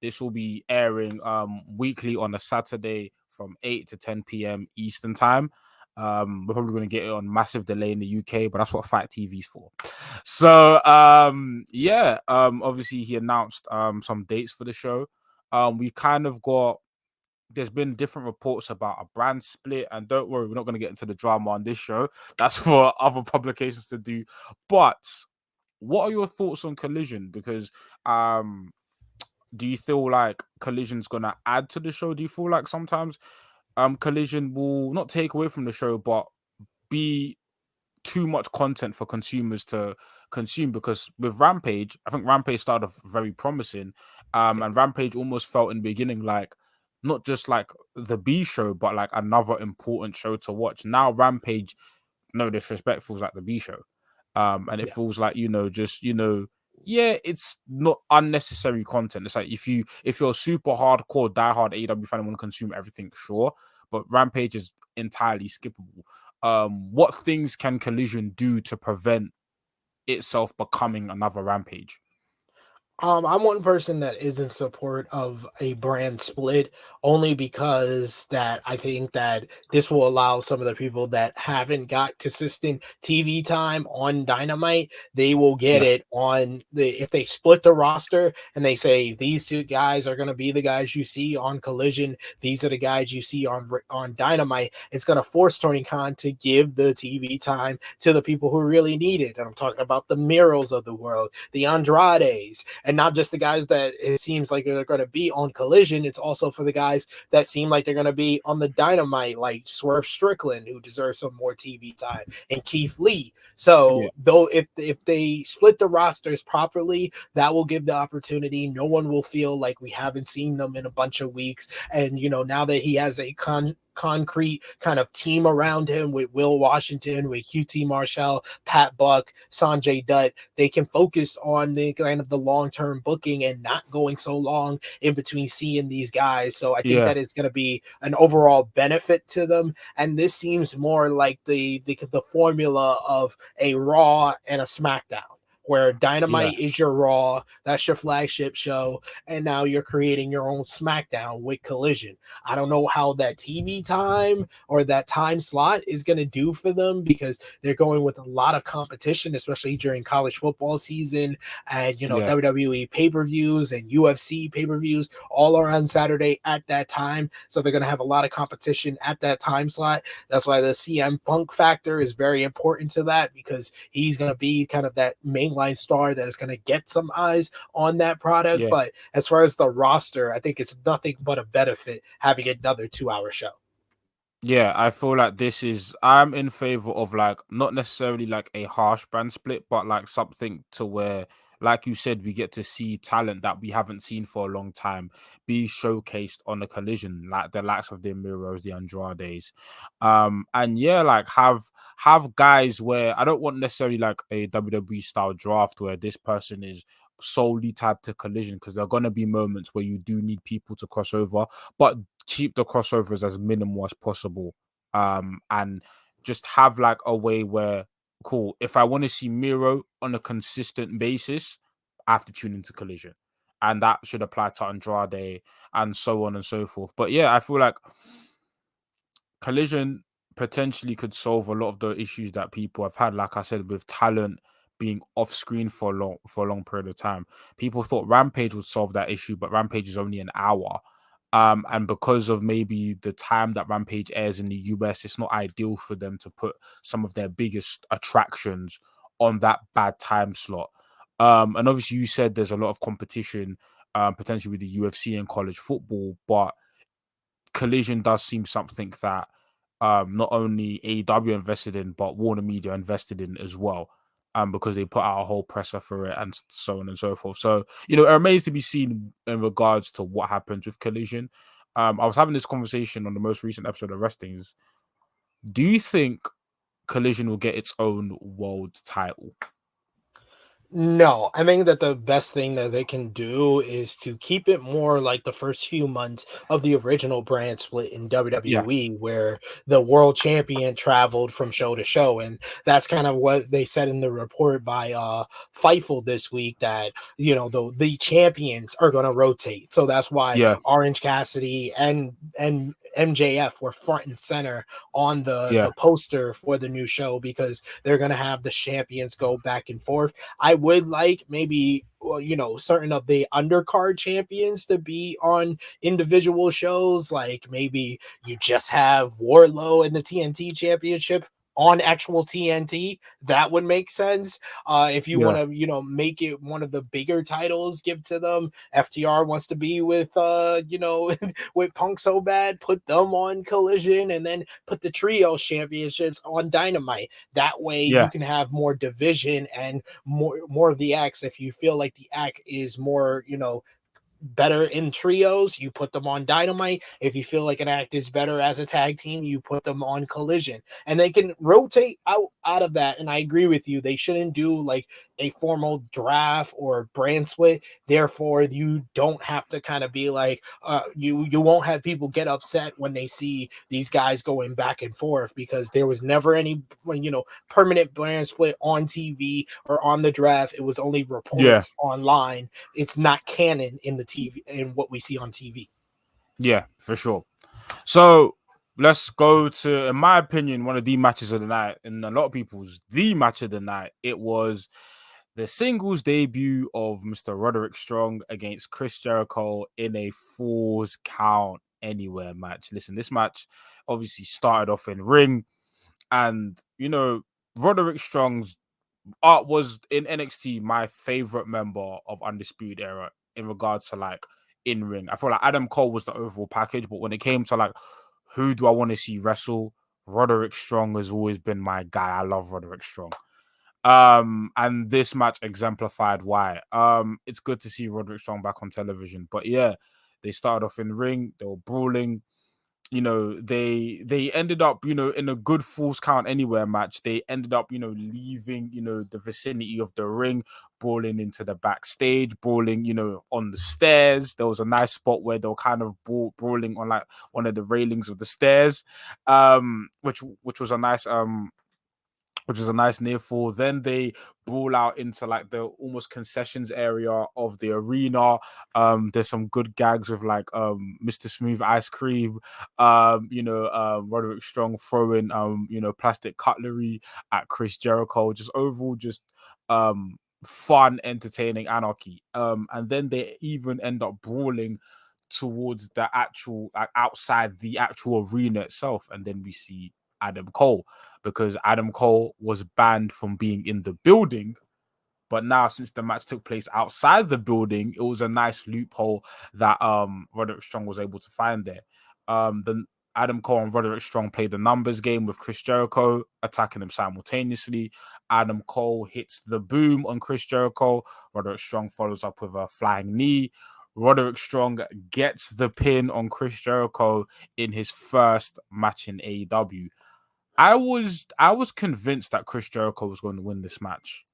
This will be airing weekly on a Saturday from 8 to 10 p.m. Eastern time. We're probably going to get it on massive delay in the UK, but that's what Fight TV's for. So yeah, obviously he announced some dates for the show. We kind of got, there's been different reports about a brand split, and don't worry, we're not going to get into the drama on this show. That's for other publications to do. But what are your thoughts on Collision? Because do you feel like Collision's going to add to the show? Do you feel like sometimes Collision will not take away from the show, but be too much content for consumers to consume? Because with Rampage, I think Rampage started off very promising, Yeah, and Rampage almost felt in the beginning like not just like the B show, but like another important show to watch. Now Rampage, no disrespect, feels like the B show, and it yeah. feels like just yeah, it's not unnecessary content. It's like if you're a super hardcore diehard AEW fan and want to consume everything, sure, but Rampage is entirely skippable. What things can Collision do to prevent itself becoming another Rampage? I'm one person that is in support of a brand split, only because that I think that this will allow some of the people that haven't got consistent TV time on Dynamite, they will get Yeah, it on the, if they split the roster and they say these two guys are going to be the guys you see on Collision, these are the guys you see on Dynamite. It's going to force Tony Khan to give the TV time to the people who really need it. And I'm talking about the Miros of the world, the Andrades, and not just the guys that it seems like they're going to be on Collision. It's also for the guys that seem like they're going to be on the Dynamite, like Swerve Strickland, who deserves some more TV time, and Keith Lee. yeah, So though if they split the rosters properly, that will give the opportunity. No one will feel like we haven't seen them in a bunch of weeks. And now that he has a concrete kind of team around him with Will Washington, with QT Marshall, Pat Buck, Sanjay Dutt, they can focus on the kind of the long-term booking and not going so long in between seeing these guys. So I think yeah, that is going to be an overall benefit to them. And this seems more like the formula of a Raw and a SmackDown, where yeah, Dynamite is your Raw, that's your flagship show, and now you're creating your own SmackDown with Collision. I don't know how that TV time or that time slot is going to do for them, because they're going with a lot of competition, especially during college football season, and yeah, WWE pay-per-views and UFC pay-per-views all are on Saturday at that time. So they're going to have a lot of competition at that time slot. That's why the CM Punk factor is very important to that, because he's going to be kind of that mainline star that is going to get some eyes on that product. yeah. But as far as the roster, I think it's nothing but a benefit having another 2 hour show. Yeah, I feel like I'm in favor of like not necessarily like a harsh brand split, but like something to where, like you said, we get to see talent that we haven't seen for a long time be showcased on a Collision, like the likes of the Miros, the Andrades. And yeah, like have guys where I don't want necessarily like a WWE style draft where this person is solely tied to Collision, because there are gonna be moments where you do need people to cross over, but keep the crossovers as minimal as possible. And just have like a way where, cool, if I want to see Miro on a consistent basis, I have to tune into Collision. And that should apply to Andrade and so on and so forth. But yeah, I feel like Collision potentially could solve a lot of the issues that people have had, like I said, with talent being off screen for a long period of time. People thought Rampage would solve that issue, but Rampage is only an hour. And because of maybe the time that Rampage airs in the US, it's not ideal for them to put some of their biggest attractions on that bad time slot. And obviously, you said there's a lot of competition, potentially with the UFC and college football, but Collision does seem something that not only AEW invested in, but Warner Media invested in as well. Because they put out a whole presser for it and so on and so forth. So, it remains to be seen in regards to what happens with Collision. I was having this conversation on the most recent episode of Wrestling's. Do you think Collision will get its own world title? No, I think that the best thing that they can do is to keep it more like the first few months of the original brand split in Yeah, WWE, where the world champion traveled from show to show. And that's kind of what they said in the report by Fightful this week, that the champions are going to rotate. So that's why yeah, Orange Cassidy and MJF were front and center on yeah, the poster for the new show, because they're going to have the champions go back and forth. I would like maybe, well, certain of the undercard champions to be on individual shows. Like maybe you just have Warlow in the TNT Championship on actual TNT. That would make sense. If you want yeah, to, make it one of the bigger titles, give to them. FTR wants to be with, with Punk so bad, put them on Collision, and then put the Trios Championships on Dynamite. That way you yeah, can have more division and more of the acts. If you feel like the act is more, better in trios, you put them on Dynamite. If you feel like an act is better as a tag team, you put them on Collision. And they can rotate out of that. And I agree with you. They shouldn't do like a formal draft or brand split. Therefore, you don't have to kind of be like, you won't have people get upset when they see these guys going back and forth, because there was never any permanent brand split on TV or on the draft. It was only yeah, reports online. It's not canon in the TV in what we see on TV. yeah, for sure. So let's go to, in my opinion, one of the matches of the night, and a lot of people's the match of the night. It was the singles debut of Mr. Roderick Strong against Chris Jericho in a Falls Count Anywhere match. Listen, this match obviously started off in ring, and Roderick Strong's art was in NXT my favorite member of Undisputed Era in regards to like in ring. I feel like Adam Cole was the overall package, but when it came to like who do I want to see wrestle, Roderick Strong has always been my guy. I love Roderick Strong. And this match exemplified why. It's good to see Roderick Strong back on television. But yeah, they started off in ring, they were brawling. They ended up, in a good Falls Count Anywhere match. They ended up, leaving, the vicinity of the ring, brawling into the backstage, brawling, on the stairs. There was a nice spot where they were kind of brawling on like one of the railings of the stairs, which was a nice near fall. Then they brawl out into like the almost concessions area of the arena. There's some good gags with like Mr. Smooth Ice Cream, Roderick Strong throwing plastic cutlery at Chris Jericho. Just overall, just fun, entertaining anarchy. And then they even end up brawling towards the actual like outside the actual arena itself, and then we see Adam Cole, because Adam Cole was banned from being in the building. But now, since the match took place outside the building, it was a nice loophole that Roderick Strong was able to find there. Then Adam Cole and Roderick Strong played the numbers game with Chris Jericho, attacking him simultaneously. Adam Cole hits the boom on Chris Jericho. Roderick Strong follows up with a flying knee. Roderick Strong gets the pin on Chris Jericho in his first match in AEW. I was convinced that Chris Jericho was going to win this match.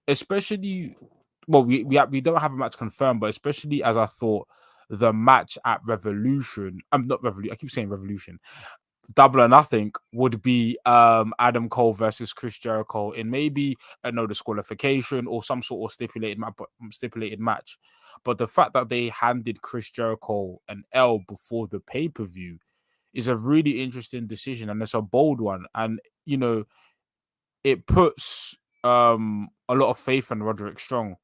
Especially, well, we don't have a match confirmed, but especially as I thought the match at Revolution, I'm not Revolution. I keep saying Revolution. Double or Nothing would be Adam Cole versus Chris Jericho in maybe a no disqualification or some sort of stipulated match. But the fact that they handed Chris Jericho an L before the pay per view is a really interesting decision, and it's a bold one. And it puts a lot of faith in Roderick Strong.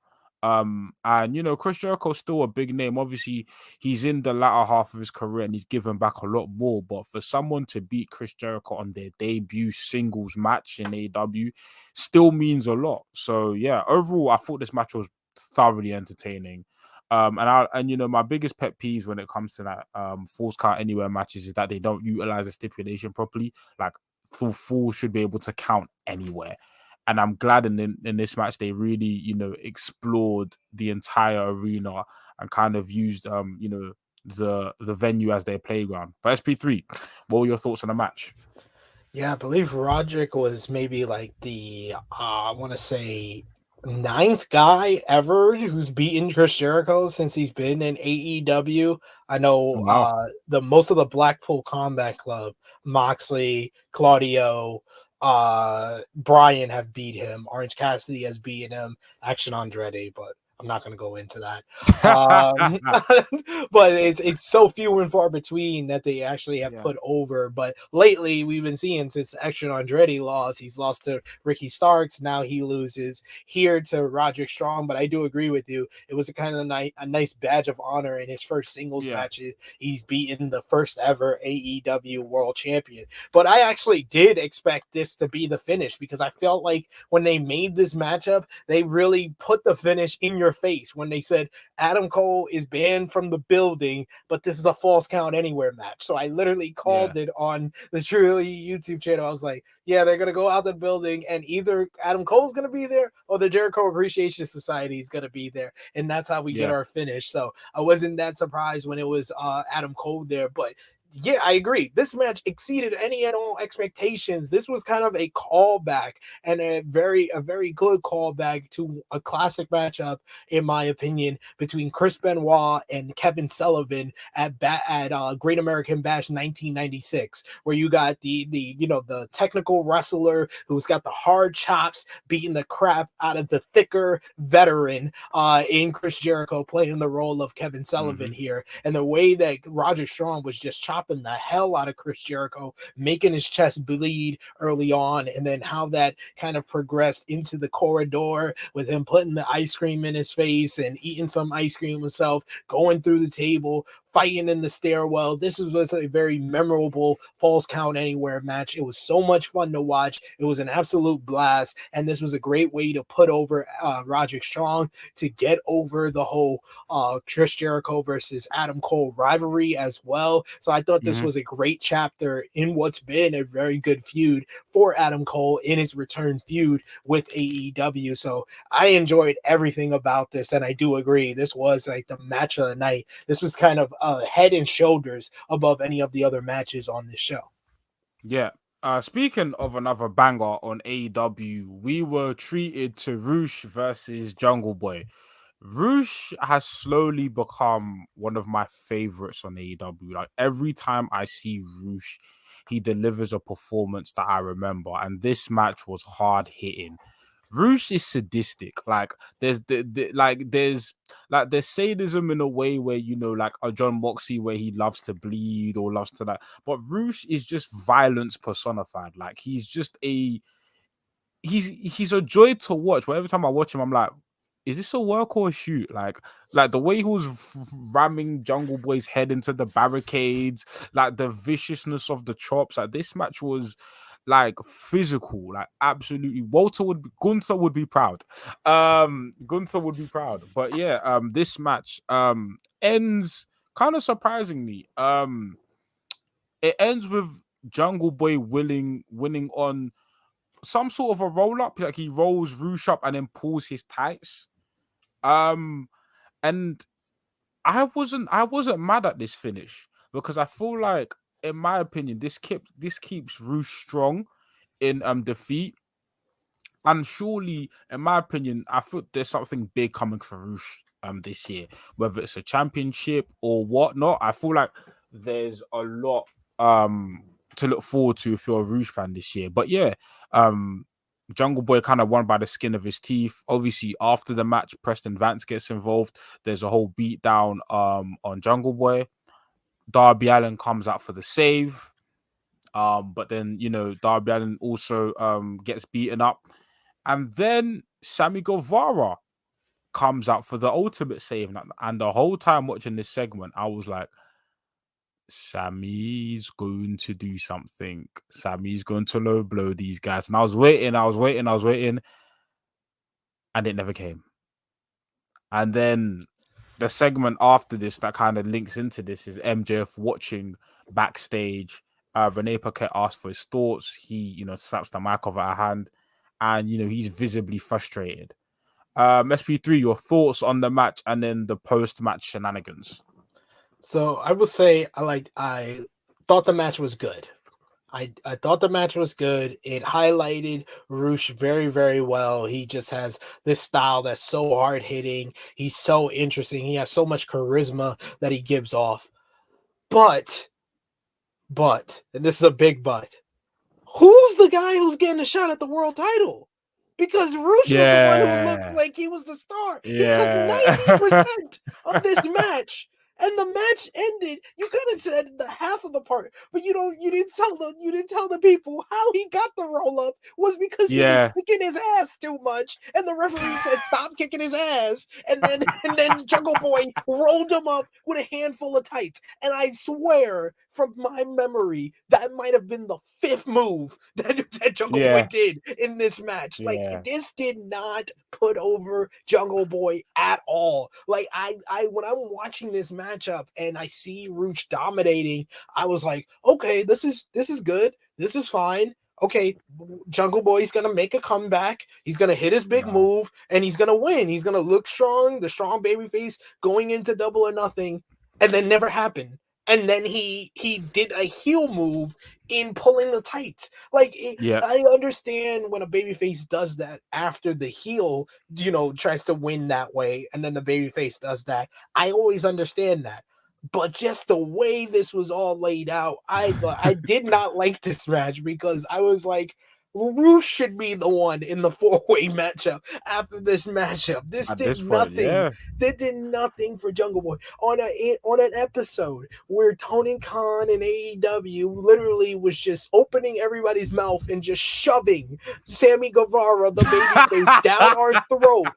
And Chris Jericho's still a big name. Obviously, he's in the latter half of his career and he's given back a lot more. But for someone to beat Chris Jericho on their debut singles match in AEW still means a lot. So yeah, overall, I thought this match was thoroughly entertaining. My biggest pet peeves when it comes to that falls count anywhere matches is that they don't utilize the stipulation properly. Like full should be able to count anywhere. And I'm glad in this match they really, explored the entire arena and kind of used the venue as their playground. But SP3, what were your thoughts on the match? Yeah, I believe Roderick was maybe like the I want to say ninth guy ever who's beaten Chris Jericho since he's been in AEW. I know Wow. the most of the Blackpool Combat Club, Moxley, Claudio, Brian have beat him. Orange Cassidy has beaten him. Action Andretti, but I'm not going to go into that. But it's so few and far between that they actually have Yeah. put over. But lately, we've been seeing since Action Andretti lost, he's lost to Ricky Starks. Now he loses here to Roderick Strong. But I do agree with you. It was a kind of a nice badge of honor in his first singles Yeah. match. He's beaten the first ever AEW World Champion. But I actually did expect this to be the finish because I felt like when they made this matchup, they really put the finish in your face when they said Adam Cole is banned from the building, but this is a false count anywhere match. So I literally Yeah. called it on the Truly YouTube channel. I was like, yeah, they're going to go out the building and either Adam Cole's going to be there or the Jericho Appreciation Society is going to be there. And that's how we get Yeah. our finish. So I wasn't that surprised when it was Adam Cole there, but yeah, I agree. This match exceeded any and all expectations. This was kind of a callback and a very good callback to a classic matchup, in my opinion, between Chris Benoit and Kevin Sullivan at Great American Bash 1996, where you got the technical wrestler who's got the hard chops beating the crap out of the thicker veteran in Chris Jericho playing the role of Kevin Sullivan Hmm. here, and the way that Roger Strong was just chopping the hell out of Chris Jericho, making his chest bleed early on, and then how that kind of progressed into the corridor with him putting the ice cream in his face and eating some ice cream himself, going through the table, fighting in the stairwell. This was a very memorable Falls Count Anywhere match. It was so much fun to watch. It was an absolute blast, and this was a great way to put over Roderick Strong to get over the whole Chris Jericho versus Adam Cole rivalry as well. So I thought this Hmm. was a great chapter in what's been a very good feud for Adam Cole in his return feud with AEW. So I enjoyed everything about this, and I do agree this was like the match of the night. This was kind of head and shoulders above any of the other matches on this show. Yeah. Speaking of another banger on AEW, we were treated to Roosh versus Jungle Boy. Roosh has slowly become one of my favorites on AEW. Like every time I see Roosh, he delivers a performance that I remember, and this match was hard hitting. Roosh is sadistic. Like there's sadism in a way where like a John Moxley where he loves to bleed or loves to but Roosh is just violence personified. Like he's a joy to watch. But every time I watch him, I'm like, is this a work or a shoot? Like the way he was ramming Jungle Boy's head into the barricades, like the viciousness of the chops. Like this match was like physical, like absolutely. Gunther would be proud. Gunther would be proud. But yeah, this match ends kind of surprisingly. It ends with Jungle Boy winning on some sort of a roll up. Like he rolls Roosh up and then pulls his tights. Um, and I wasn't mad at this finish because I feel like, in my opinion, this keeps Roosh strong in defeat. And surely, in my opinion, I thought there's something big coming for Roosh this year, whether it's a championship or whatnot. I feel like there's a lot to look forward to if you're a Roosh fan this year. But yeah, um Jungle Boy kind of won by the skin of his teeth. Obviously, after the match, Preston Vance gets involved. There's a whole beatdown on Jungle Boy. Darby Allin comes out for the save. But then Darby Allin also gets beaten up, and then Sammy Guevara comes out for the ultimate save. And the whole time watching this segment, I was like, Sammy's going to do something. Sammy's going to low blow these guys. And I was waiting, and it never came. And then the segment after this that kind of links into this is MJF watching backstage. Renee Paquette asks for his thoughts. He, slaps the mic over her hand, and he's visibly frustrated. SP3, your thoughts on the match and then the post-match shenanigans. So I will say I thought the match was good. I thought the match was good. It highlighted Roosh very, very well. He just has this style that's so hard hitting. He's so interesting. He has so much charisma that he gives off. But, and this is a big but, who's the guy who's getting a shot at the world title? Because Roosh was the one who looked like he was the star. Yeah. He took 90% of this match. And the match ended. You could have said the half of the part, but you didn't tell the people how he got the roll up was because he was kicking his ass too much, and the referee said stop kicking his ass, and then Jungle Boy rolled him up with a handful of tights. And I swear, from my memory, that might have been the fifth move that Jungle Boy did in this match. Like, this did not put over Jungle Boy at all. Like, I when I'm watching this matchup and I see Roosh dominating, I was like, okay, this is good. This is fine. Okay, Jungle Boy's gonna make a comeback. He's gonna hit his big move, and he's gonna win. He's gonna look strong, the strong babyface going into Double or Nothing, and then never happened. And then he did a heel move in pulling the tights. Like, I understand when a babyface does that after the heel, tries to win that way, and then the babyface does that. I always understand that. But just the way this was all laid out, I did not like this match, because I was like, Roosh should be the one in the 4-way matchup after this matchup. This did nothing. That did nothing for Jungle Boy. On an episode where Tony Khan and AEW literally was just opening everybody's mouth and just shoving Sammy Guevara, the babyface, down our throat,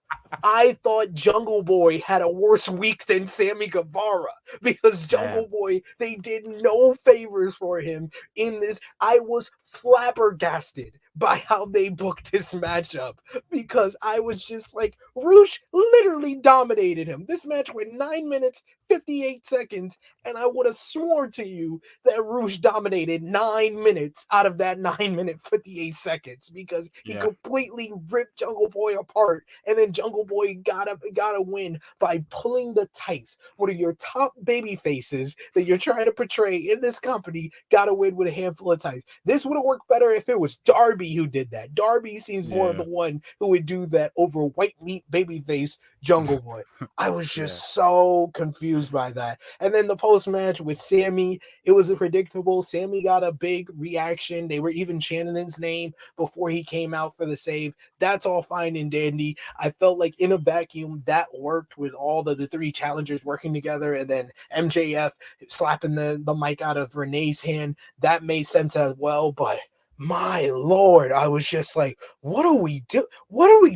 I thought Jungle Boy had a worse week than Sammy Guevara, because Jungle Boy, they did no favors for him in this. I was flabbergasted by how they booked this matchup, because I was just like, Roosh literally dominated him. This match went 9 minutes 58 seconds, and I would have sworn to you that Roosh dominated 9 minutes out of that 9-minute 58 seconds, because he completely ripped Jungle Boy apart, and then Jungle Boy got a win by pulling the tights. One of your top baby faces that you're trying to portray in this company got a win with a handful of tights. This would have worked better if it was Darby who did that. Darby seems more of the one who would do that over white meat babyface Jungle Boy. I was just so confused by that. And then the post-match with Sammy, it was predictable. Sammy got a big reaction. They were even chanting his name before he came out for the save. That's all fine and dandy. I felt like in a vacuum that worked with all the three challengers working together, and then MJF slapping the mic out of Renee's hand. That made sense as well, but my Lord, I was just like, what are we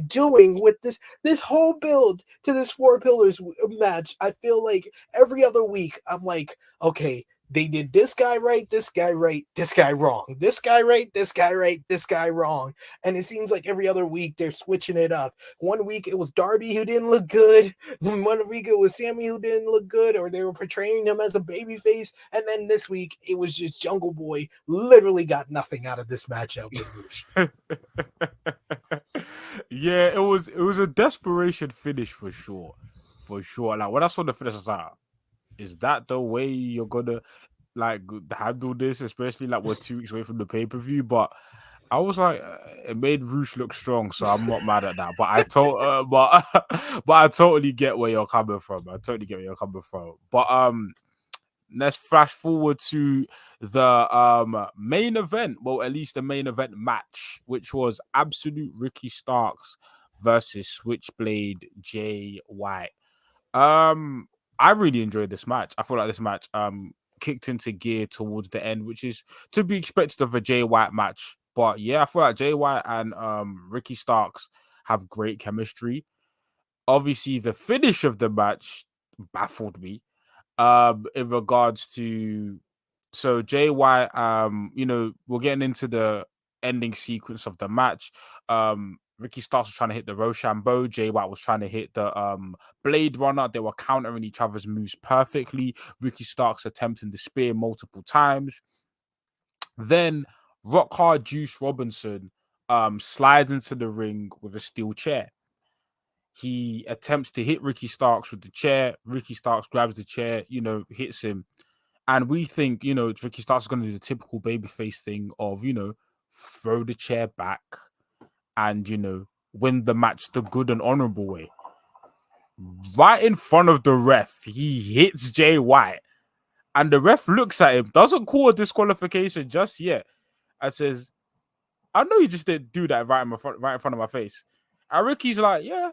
doing with this whole build to this Four Pillars match? I feel like every other week I'm like, okay, they did this guy right, this guy right, this guy wrong, this guy right, this guy right, this guy wrong. And it seems like every other week they're switching it up. One week it was Darby who didn't look good. One week it was Sammy who didn't look good, or they were portraying him as a babyface. And then this week it was just Jungle Boy literally got nothing out of this matchup with Roosh. It was a desperation finish for sure. Like, when I saw the finish, I was like, is that the way you're gonna handle this? Especially like we're 2 weeks away from the pay-per-view. But I was like, it made Roosh look strong, so I'm not mad at that. But I totally get where you're coming from. But let's flash forward to the main event. Well, at least the main event match, which was Absolute Ricky Starks versus Switchblade Jay White. I really enjoyed this match. I feel like this match kicked into gear towards the end, which is to be expected of a Jay White match. But yeah, I feel like Jay White and Ricky Starks have great chemistry. Obviously, the finish of the match baffled me. In regards to so Jay White, we're getting into the ending sequence of the match. Ricky Starks was trying to hit the Rochambeau. Jay White was trying to hit the Blade Runner. They were countering each other's moves perfectly. Ricky Starks attempting the spear multiple times. Then Rock Hard Juice Robinson slides into the ring with a steel chair. He attempts to hit Ricky Starks with the chair. Ricky Starks grabs the chair, hits him. And we think, Ricky Starks is going to do the typical babyface thing of, throw the chair back and, win the match the good and honorable way. Right in front of the ref, he hits Jay White. And the ref looks at him, doesn't call a disqualification just yet, and says, I know you just didn't do that right in front of my face. And Ricky's like, yeah,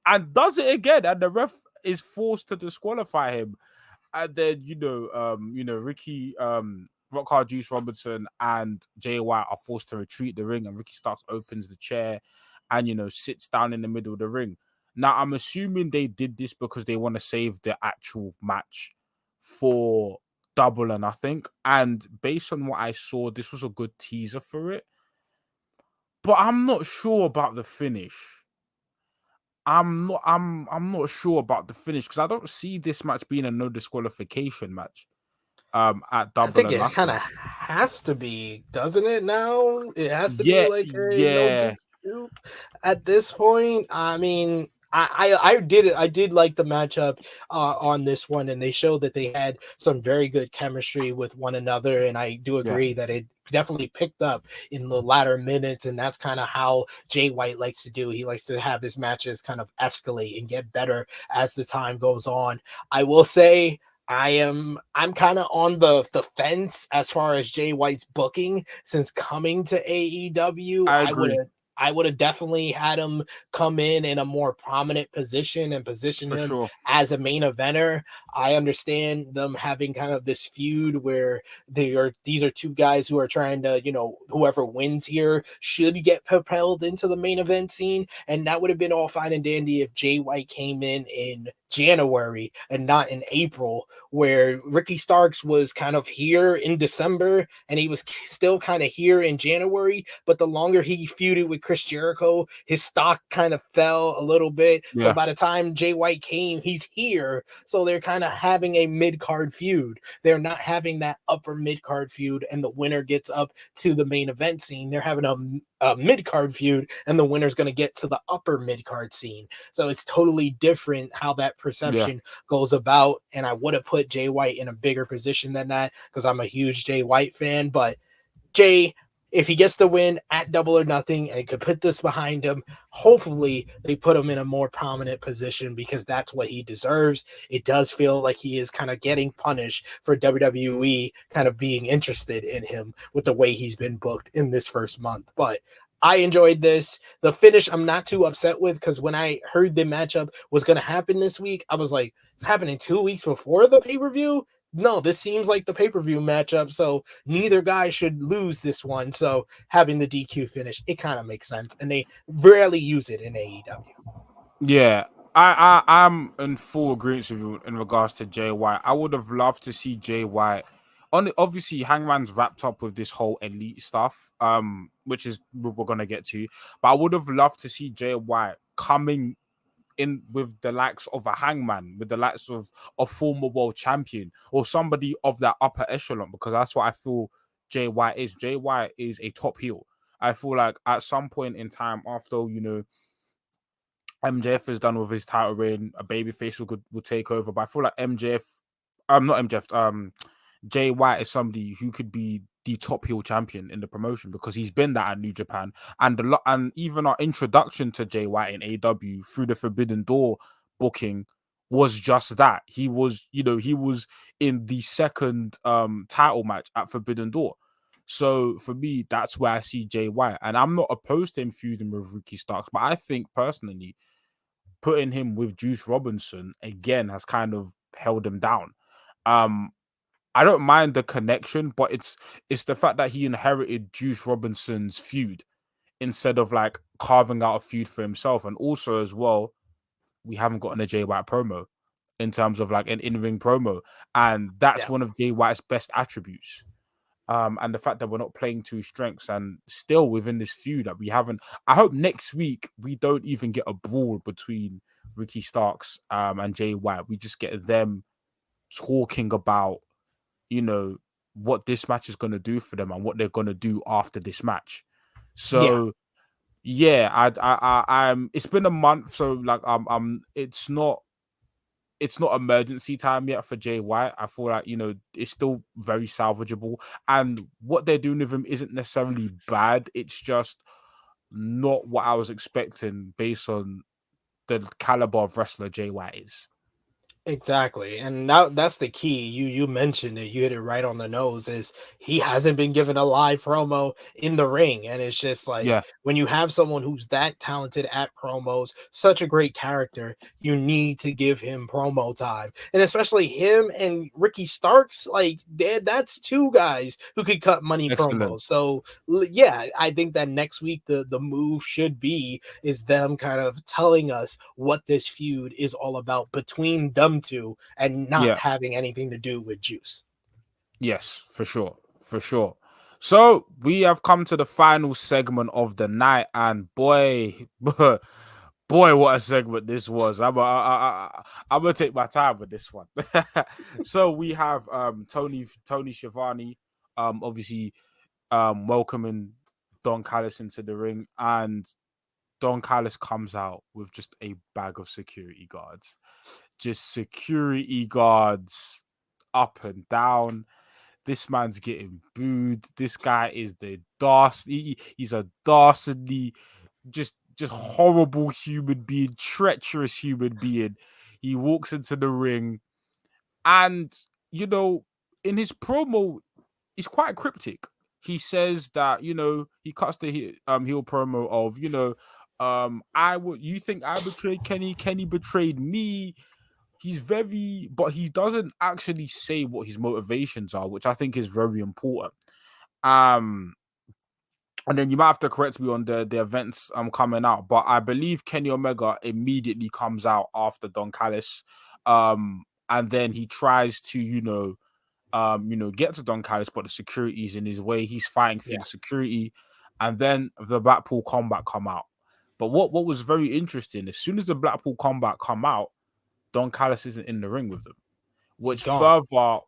and does it again, and the ref is forced to disqualify him. And then Ricky, Rock Hard Juice Robinson, and Jay White are forced to retreat the ring, and Ricky Starks opens the chair, and sits down in the middle of the ring. Now I'm assuming they did this because they want to save the actual match for Double or Nothing, and based on what I saw, this was a good teaser for it. But I'm not sure about the finish. I'm not sure about the finish because I don't see this match being a no disqualification match. At I Double think or it kind Nothing. of has to be, doesn't it? Now it has to be Yeah, like a no yeah, DQ at this point. I mean, I did like the matchup on this one, and they showed that they had some very good chemistry with one another, and I do yeah. agree that it definitely picked up in the latter minutes, and that's kind of how Jay White likes to do. He likes to have his matches kind of escalate and get better as the time goes on. I will say I'm kind of on the fence as far as Jay White's booking since coming to AEW. I agree I would have definitely had him come in a more prominent position and position for him sure. as a main eventer. I understand them having kind of this feud where these are two guys who are trying to, whoever wins here should get propelled into the main event scene, and that would have been all fine and dandy if Jay White came in January and not in April, where Ricky Starks was kind of here in December and he was still kind of here in January. But the longer he feuded with Chris Jericho, his stock kind of fell a little bit. So Yeah, by the time Jay White came, he's here. So they're kind of having a mid card feud. They're not having that upper mid card feud and the winner gets up to the main event scene. They're having a mid card feud and the winner's going to get to the upper mid card scene. So it's totally different how that yeah, perception goes about. And I would have put Jay White in a bigger position than that because I'm a huge Jay White fan. But Jay, if he gets the win at Double or Nothing and could put this behind him, hopefully they put him in a more prominent position because that's what he deserves. It does feel like he is kind of getting punished for WWE kind of being interested in him with the way he's been booked in this first month. But I enjoyed this. The finish I'm not too upset with because when I heard the matchup was going to happen this week, I was like, it's happening 2 weeks before the pay per view. No, this seems like the pay per view matchup. So neither guy should lose this one. So having the DQ finish, it kind of makes sense. And they rarely use it in AEW. yeah. I'm in full agreement with you in regards to Jay White. I would have loved to see Jay White. Obviously, Hangman's wrapped up with this whole elite stuff, which is what we're gonna get to. But I would have loved to see Jay White coming in with the likes of a Hangman, with the likes of a former world champion or somebody of that upper echelon, because that's what I feel Jay White is. Jay White is a top heel. I feel like at some point in time, after MJF is done with his title reign, a babyface will take over. But I feel like not MJF, Jay White is somebody who could be the top heel champion in the promotion because he's been that at New Japan, and and even our introduction to Jay White in AEW through the Forbidden Door booking was just that. He was in the second title match at Forbidden Door. So for me, that's where I see Jay White, and I'm not opposed to him feuding with Ricky Starks, but I think personally putting him with Juice Robinson again has kind of held him down. Um, I don't mind the connection, but it's the fact that he inherited Juice Robinson's feud instead of like carving out a feud for himself. And also as well, we haven't gotten a Jay White promo in terms of like an in-ring promo, and that's Yeah. one of Jay White's best attributes. And the fact that we're not playing two strengths and still within this feud that we haven't. I hope next week we don't even get a brawl between Ricky Starks and Jay White. We just get them talking about, you know, what this match is going to do for them and what they're going to do after this match. Yeah. So yeah, I'm. It's been a month, so like it's not emergency time yet for Jay White. I feel like, you know, it's still very salvageable. And what they're doing with him isn't necessarily bad. It's just not what I was expecting based on the caliber of wrestler Jay White is. Exactly. And now that's the key. You mentioned it, you hit it right on the nose, is he hasn't been given a live promo in the ring. And it's just like Yeah, when you have someone who's that talented at promos, such a great character, you need to give him promo time. And especially him and Ricky Starks, like that's two guys who could cut money excellent. promos. So yeah, I think that next week the move should be is them kind of telling us what this feud is all about between them two and not Yeah, having anything to do with Juice. yes, for sure. For sure. So we have come to the final segment of the night, and boy, boy, what a segment this was. I'm gonna take my time with this one. So we have Tony Schiavone, obviously welcoming Don Callis into the ring, and Don Callis comes out with just a bag of security guards. Just security guards up and down. This man's getting booed. This guy is the he's a dastardly, just horrible human being, treacherous human being. He walks into the ring, and you know, in his promo, he's quite cryptic. He says that, you know, he cuts the heel promo of, you know, I would you think I betrayed Kenny? Kenny betrayed me. He's very, but he doesn't actually say what his motivations are, which I think is very important. Um, and then you might have to correct me on the events coming out, but I believe Kenny Omega immediately comes out after Don Callis, and then he tries to, get to Don Callis, but the security's in his way. He's fighting through Yeah, the security, and then the Blackpool Combat come out. But what was very interesting, as soon as the Blackpool Combat come out, Don Callis isn't in the ring with them, he's which gone. further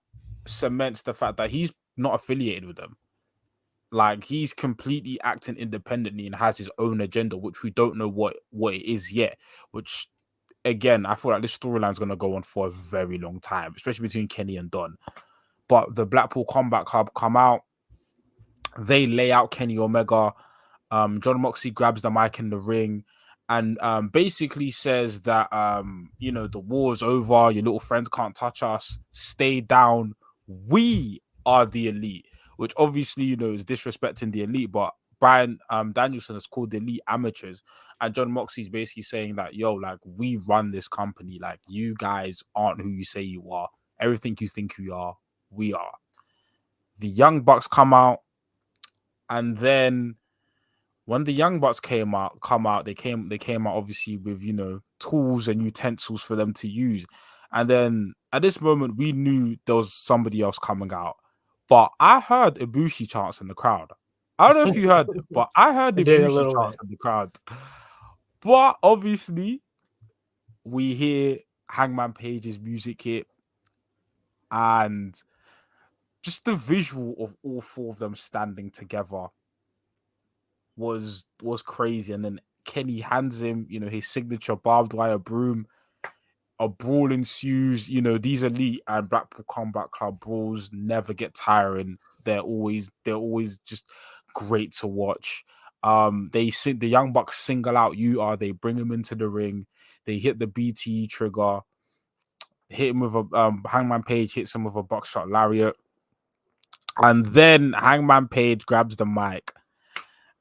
cements the fact that he's not affiliated with them. Like, he's completely acting independently and has his own agenda, which we don't know what it is yet. Which, again, I feel like this storyline is gonna go on for a very long time, especially between Kenny and Don. But the Blackpool Combat Club come out, they lay out Kenny Omega. John Moxley grabs the mic in the ring and basically says that the war's over, your little friends can't touch us, stay down. We are the elite, which obviously, is disrespecting the elite, but Brian Danielson has called the elite amateurs. And John Moxley's basically saying that, yo, like, we run this company, like, you guys aren't who you say you are. Everything you think you are, we are. The Young Bucks come out, and then when the Young Bucks come out, they came out obviously with, tools and utensils for them to use. And then at this moment, we knew there was somebody else coming out. But I heard Ibushi chants in the crowd. I don't know if you heard it, but I heard I did a Ibushi little chants bit. in the crowd. But obviously, we hear Hangman Page's music hit, and just the visual of all four of them standing together was crazy. And then Kenny hands him, his signature barbed wire broom. A brawl ensues. These elite and Blackpool Combat Club brawls never get tiring. They're always just great to watch. The Young Bucks single out UR. They bring him into the ring. They hit the BTE trigger. Hit him with a Hangman Page hits him with a buckshot lariat, and then Hangman Page grabs the mic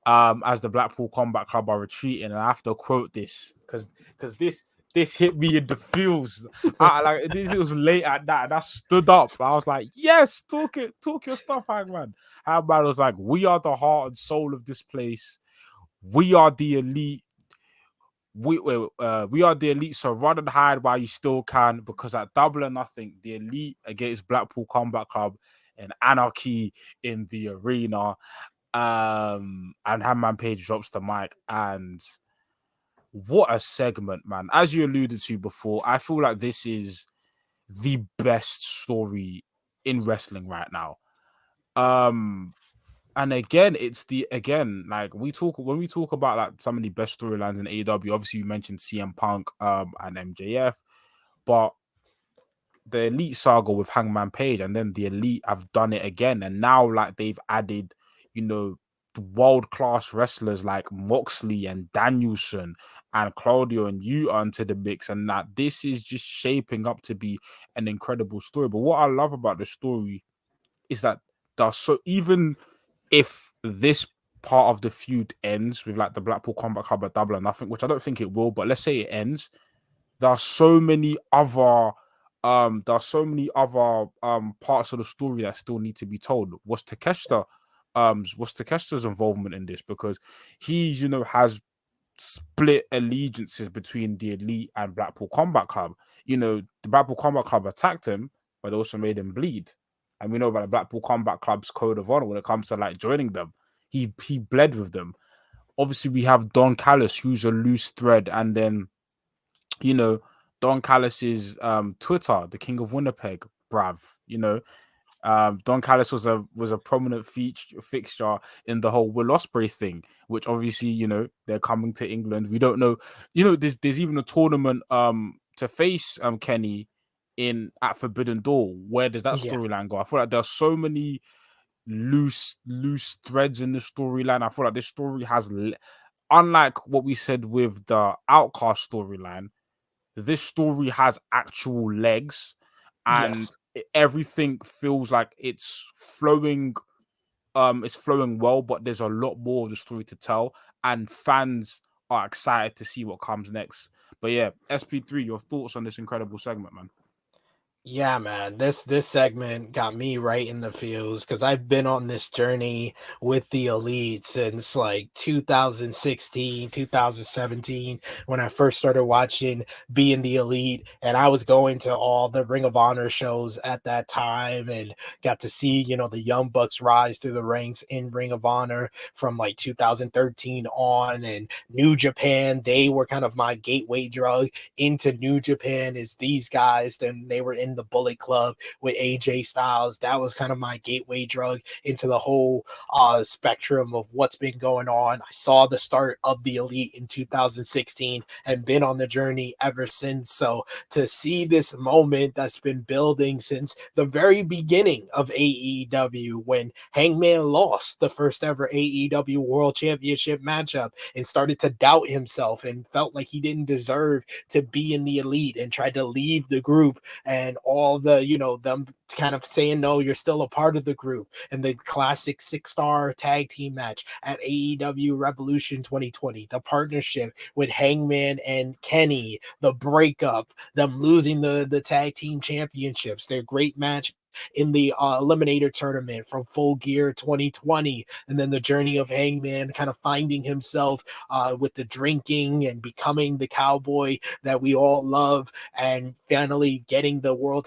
as the Blackpool Combat Club are retreating. And I have to quote this because this hit me in the feels. It was late at night, and I stood up. I was like, "Yes, talk your stuff, Hangman." Hangman was like, "We are the heart and soul of this place. We are the elite. we are the elite, so run and hide while you still can, because at Double or Nothing, the elite against Blackpool Combat Club and Anarchy in the arena. And Hangman Page drops the mic, and what a segment, man. As you alluded to before, I feel like this is the best story in wrestling right now. And again, like when we talk about like some of the best storylines in AEW, obviously you mentioned CM Punk and MJF, but the Elite saga with Hangman Page, and then the Elite have done it again, and now like they've added, you know, world class wrestlers like Moxley and Danielson and Claudio and Yuta into the mix, and that this is just shaping up to be an incredible story. But what I love about the story is that even if this part of the feud ends with like the Blackpool Combat Club at Double or Nothing, which I don't think it will, but let's say it ends, there are so many other parts of the story that still need to be told. What's Takeshita's involvement in this? Because he, has split allegiances between the Elite and Blackpool Combat Club. The Blackpool Combat Club attacked him, but they also made him bleed. And we know about the Blackpool Combat Club's code of honor when it comes to like joining them. He bled with them. Obviously, we have Don Callis, who's a loose thread, and then Don Callis's Twitter, the King of Winnipeg, bruv. Don Callis was a prominent fixture in the whole Will Ospreay thing, which obviously they're coming to England. We don't know. There's even a tournament to face Kenny at Forbidden Door. Where does that storyline go? I feel like there's so many loose threads in the storyline. I feel like this story has, unlike what we said with the Outcast storyline, this story has actual legs, and everything feels like it's flowing well, but there's a lot more of the story to tell, and fans are excited to see what comes next. But yeah, SP3, your thoughts on this incredible segment, man? Yeah, man, this segment got me right in the feels, because I've been on this journey with the Elite since like 2016, 2017, when I first started watching Being the Elite, and I was going to all the Ring of Honor shows at that time and got to see, the Young Bucks rise through the ranks in Ring of Honor from like 2013 on. And New Japan, they were kind of my gateway drug into New Japan, is these guys. Then they were in the Bullet Club with AJ Styles. That was kind of my gateway drug into the whole spectrum of what's been going on. I saw the start of the Elite in 2016 and been on the journey ever since. So to see this moment that's been building since the very beginning of AEW, when Hangman lost the first ever AEW World Championship matchup and started to doubt himself and felt like he didn't deserve to be in the Elite and tried to leave the group, and all the them kind of saying, no, you're still a part of the group, and the classic 6-star tag team match at AEW Revolution 2020, the partnership with Hangman and Kenny, the breakup, them losing the tag team championships, their great match in the Eliminator tournament from Full Gear 2020, and then the journey of Hangman kind of finding himself with the drinking and becoming the cowboy that we all love, and finally getting the world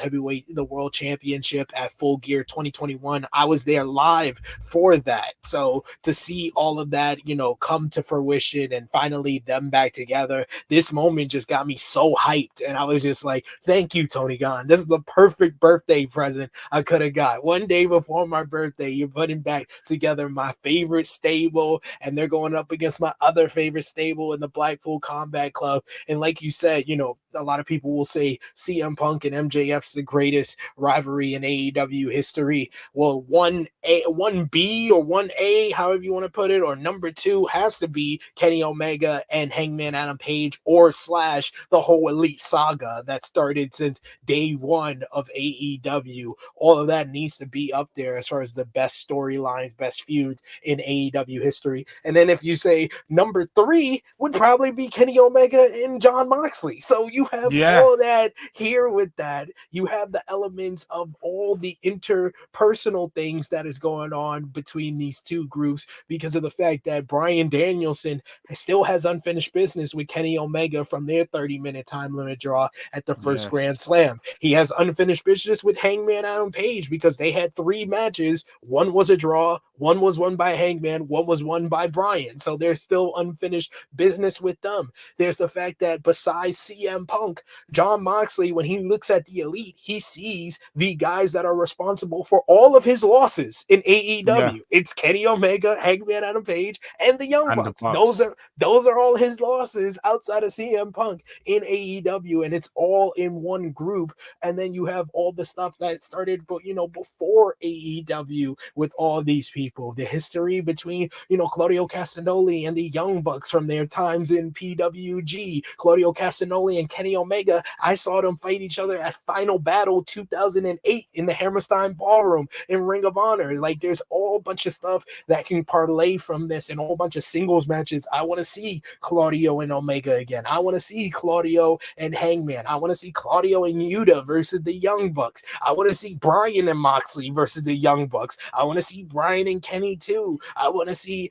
championship at Full Gear 2021. I was there live for that. So to see all of that, come to fruition and finally them back together, this moment just got me so hyped. And I was just like, thank you, Tony Khan. This is the perfect birthday present I could have got. One day before my birthday, you're putting back together my favorite stable, and they're going up against my other favorite stable in the Blackpool Combat Club. And like you said, a lot of people will say CM Punk and MJF's the greatest rivalry in AEW history. Well, 1B or 1A, however you want to put it, or number 2 has to be Kenny Omega and Hangman Adam Page, or slash the whole Elite saga that started since day one of AEW. All of that needs to be up there as far as the best storylines, best feuds in AEW history. And then if you say number 3 would probably be Kenny Omega and John Moxley. So You have Yeah. all that here with that. You have the elements of all the interpersonal things that is going on between these two groups because of the fact that Bryan Danielson still has unfinished business with Kenny Omega from their 30-minute time limit draw at the first Yes. Grand Slam. He has unfinished business with Hangman Adam Page because they had 3 matches. One was a draw, one was won by Hangman, one was won by Bryan. So there's still unfinished business with them. There's the fact that besides CM Punk, Jon Moxley, when he looks at the Elite, he sees the guys that are responsible for all of his losses in Yeah. AEW. It's Kenny Omega, Hangman Adam Page, and the Young And the Bucks. Bucks. Those are all his losses outside of CM Punk in AEW, and it's all in one group. And then you have all the stuff that started, but before AEW with all these people, the history between Claudio Castagnoli and the Young Bucks from their times in PWG, Claudio Castagnoli and Kenny Omega. I saw them fight each other at Final Battle 2008 in the Hammerstein Ballroom in Ring of Honor. Like, there's all bunch of stuff that can parlay from this and a whole bunch of singles matches. I want to see Claudio and Omega again. I want to see Claudio and Hangman. I want to see Claudio and Yuta versus the Young Bucks. I want to see Bryan and Moxley versus the Young Bucks. I want to see Bryan and Kenny too. I want to see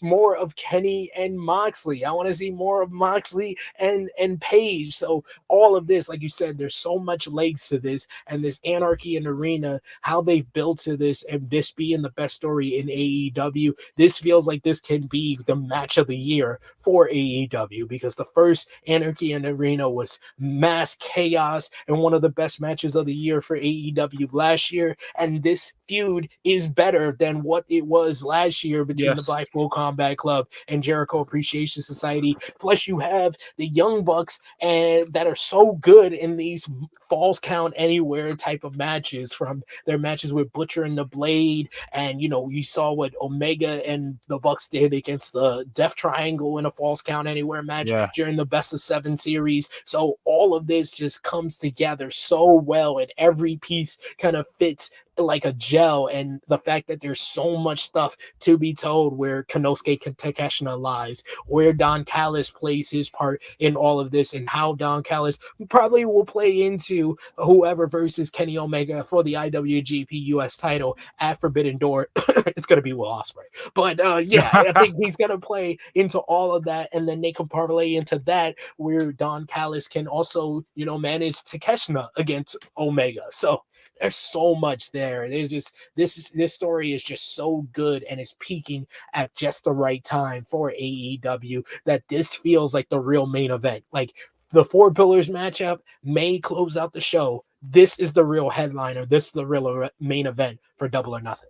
more of Kenny and Moxley. I want to see more of Moxley and Page. So all of this, like you said, there's so much legs to this, and this Anarchy in Arena, how they've built to this, and this being the best story in AEW. This feels like this can be the match of the year for AEW because the first Anarchy in Arena was mass chaos and one of the best matches of the year for AEW last year. And this feud is better than what it was last year between the Yes. Blackpool Combat Club and Jericho Appreciation Society. Plus, you have the Young Bucks and that are so good in these falls count anywhere type of matches, from their matches with Butcher and the Blade, and you saw what Omega and the Bucks did against the Death Triangle in a falls count anywhere match Yeah. during the Best of 7 series. So all of this just comes together so well, and every piece kind of fits like a gel. And the fact that there's so much stuff to be told, where Konosuke Takeshita lies, where Don Callis plays his part in all of this, and how Don Callis probably will play into whoever versus Kenny Omega for the IWGP US title at Forbidden Door. It's going to be Will Ospreay. But yeah, I think he's going to play into all of that, and then they can parlay into that where Don Callis can also, manage Takeshita against Omega. So there's so much there. There's just this story is just so good, and it's peaking at just the right time for AEW, that this feels like the real main event. Like, the Four Pillars matchup may close out the show. This is the real headliner. This is the real main event for Double or Nothing.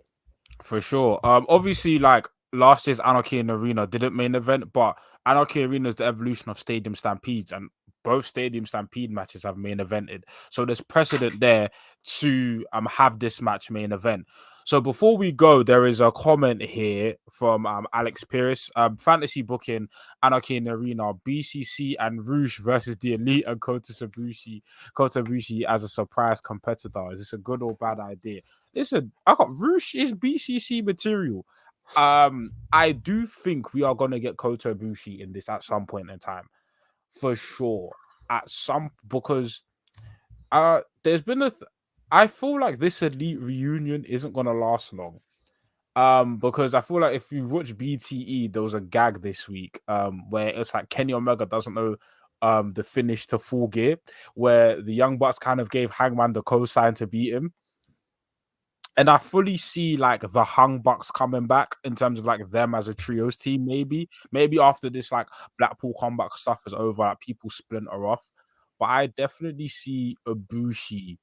For sure. Obviously, like last year's Anarchy in Arena didn't main event, but Anarchy Arena is the evolution of Stadium Stampedes, and both Stadium Stampede matches have main evented. So there's precedent there to have this match main event. So before we go, there is a comment here from Alex Pierce. Fantasy booking Anarchy in Arena, BCC and Rouge versus the Elite and Kota Ibushi as a surprise competitor. Is this a good or bad idea? Listen, I got Rouge is BCC material. I do think we are gonna get Kota Ibushi in this at some point in time, for sure. Because there's been I feel like this Elite reunion isn't gonna last long. Because I feel like if you watch BTE, there was a gag this week, where it's like Kenny Omega doesn't know the finish to Full Gear, where the Young Bucks kind of gave Hangman the cosign to beat him. And I fully see like the Hung Bucks coming back in terms of like them as a trios team. Maybe after this like Blackpool Combat stuff is over, like people splinter off. But I definitely see Ibushi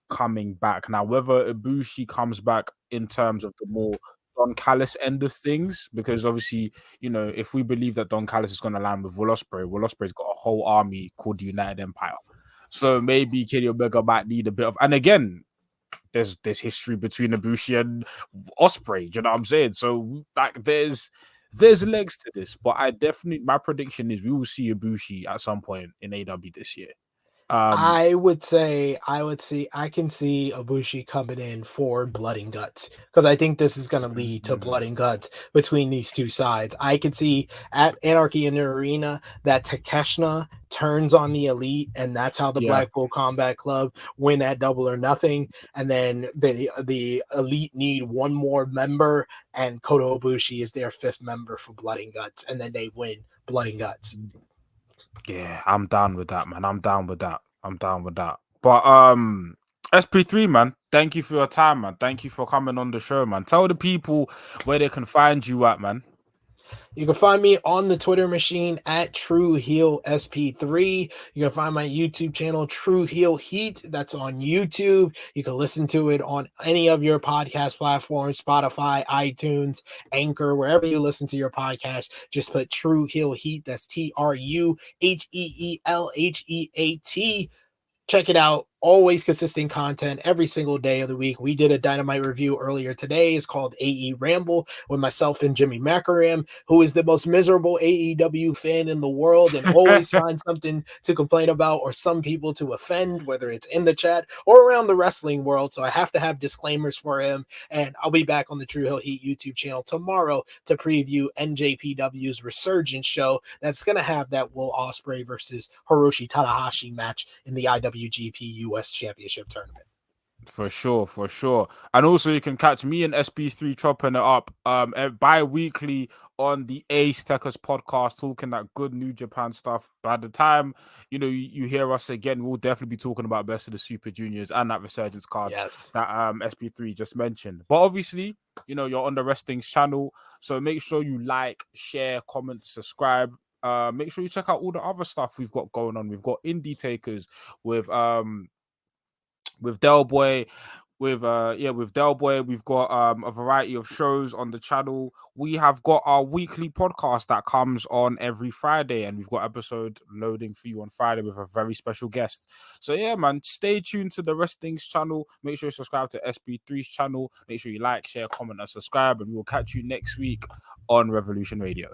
coming back. Now, whether Ibushi comes back in terms of the more Don Callis end of things, because obviously, if we believe that Don Callis is going to land with Will Ospreay's got a whole army called the United Empire. So maybe Kenny Omega might need a bit of, and again, there's history between Ibushi and Ospreay. Do you know what I'm saying? So like, there's legs to this, but my prediction is we will see Ibushi at some point in AW this year. I would say I can see Ibushi coming in for blood and guts because I think this is going to lead to blood and guts between these two sides. I could see at Anarchy in the Arena that Takeshna turns on the Elite, and that's how the Yeah. Blackpool Combat Club win at Double or Nothing. And then the Elite need one more member, and Kota Ibushi is their fifth member for blood and guts, and then they win blood and guts. Yeah, I'm down with that, man. I'm down with that. I'm down with that. But SP3, man, thank you for your time, man. Thank you for coming on the show, man. Tell the people where they can find you at, man. You can find me on the Twitter machine at True Heel SP3. You can find my YouTube channel, True Heel Heat. That's on YouTube. You can listen to it on any of your podcast platforms, Spotify, iTunes, Anchor, wherever you listen to your podcast. Just put True Heel Heat. That's TruHeelHeat. Check it out. Always consistent content every single day of the week. We did a Dynamite review earlier today. It's called AE Ramble with myself and Jimmy Macaram, who is the most miserable AEW fan in the world and always finds something to complain about or some people to offend, whether it's in the chat or around the wrestling world. So I have to have disclaimers for him. And I'll be back on the True Hill Heat YouTube channel tomorrow to preview NJPW's Resurgence show that's going to have that Will Ospreay versus Hiroshi Tanahashi match in the IWGP US Championship Tournament. For sure, for sure. And also you can catch me and SB3 chopping it up bi-weekly on the Ace Techers podcast, talking that good New Japan stuff. By the time you hear us again, we'll definitely be talking about Best of the Super Juniors and that Resurgence card that SB3 just mentioned. But obviously, you're on the Wrestling's channel, so make sure you like, share, comment, subscribe. Make sure you check out all the other stuff we've got going on. We've got Indie Takers with Del Boy, with Del Boy. We've got a variety of shows on the channel. We have got our weekly podcast that comes on every Friday, and we've got episode loading for you on Friday with a very special guest. So yeah, man, stay tuned to the Wrestling's channel. Make sure you subscribe to SB3's channel. Make sure you like, share, comment, and subscribe, and we will catch you next week on Revolution Radio.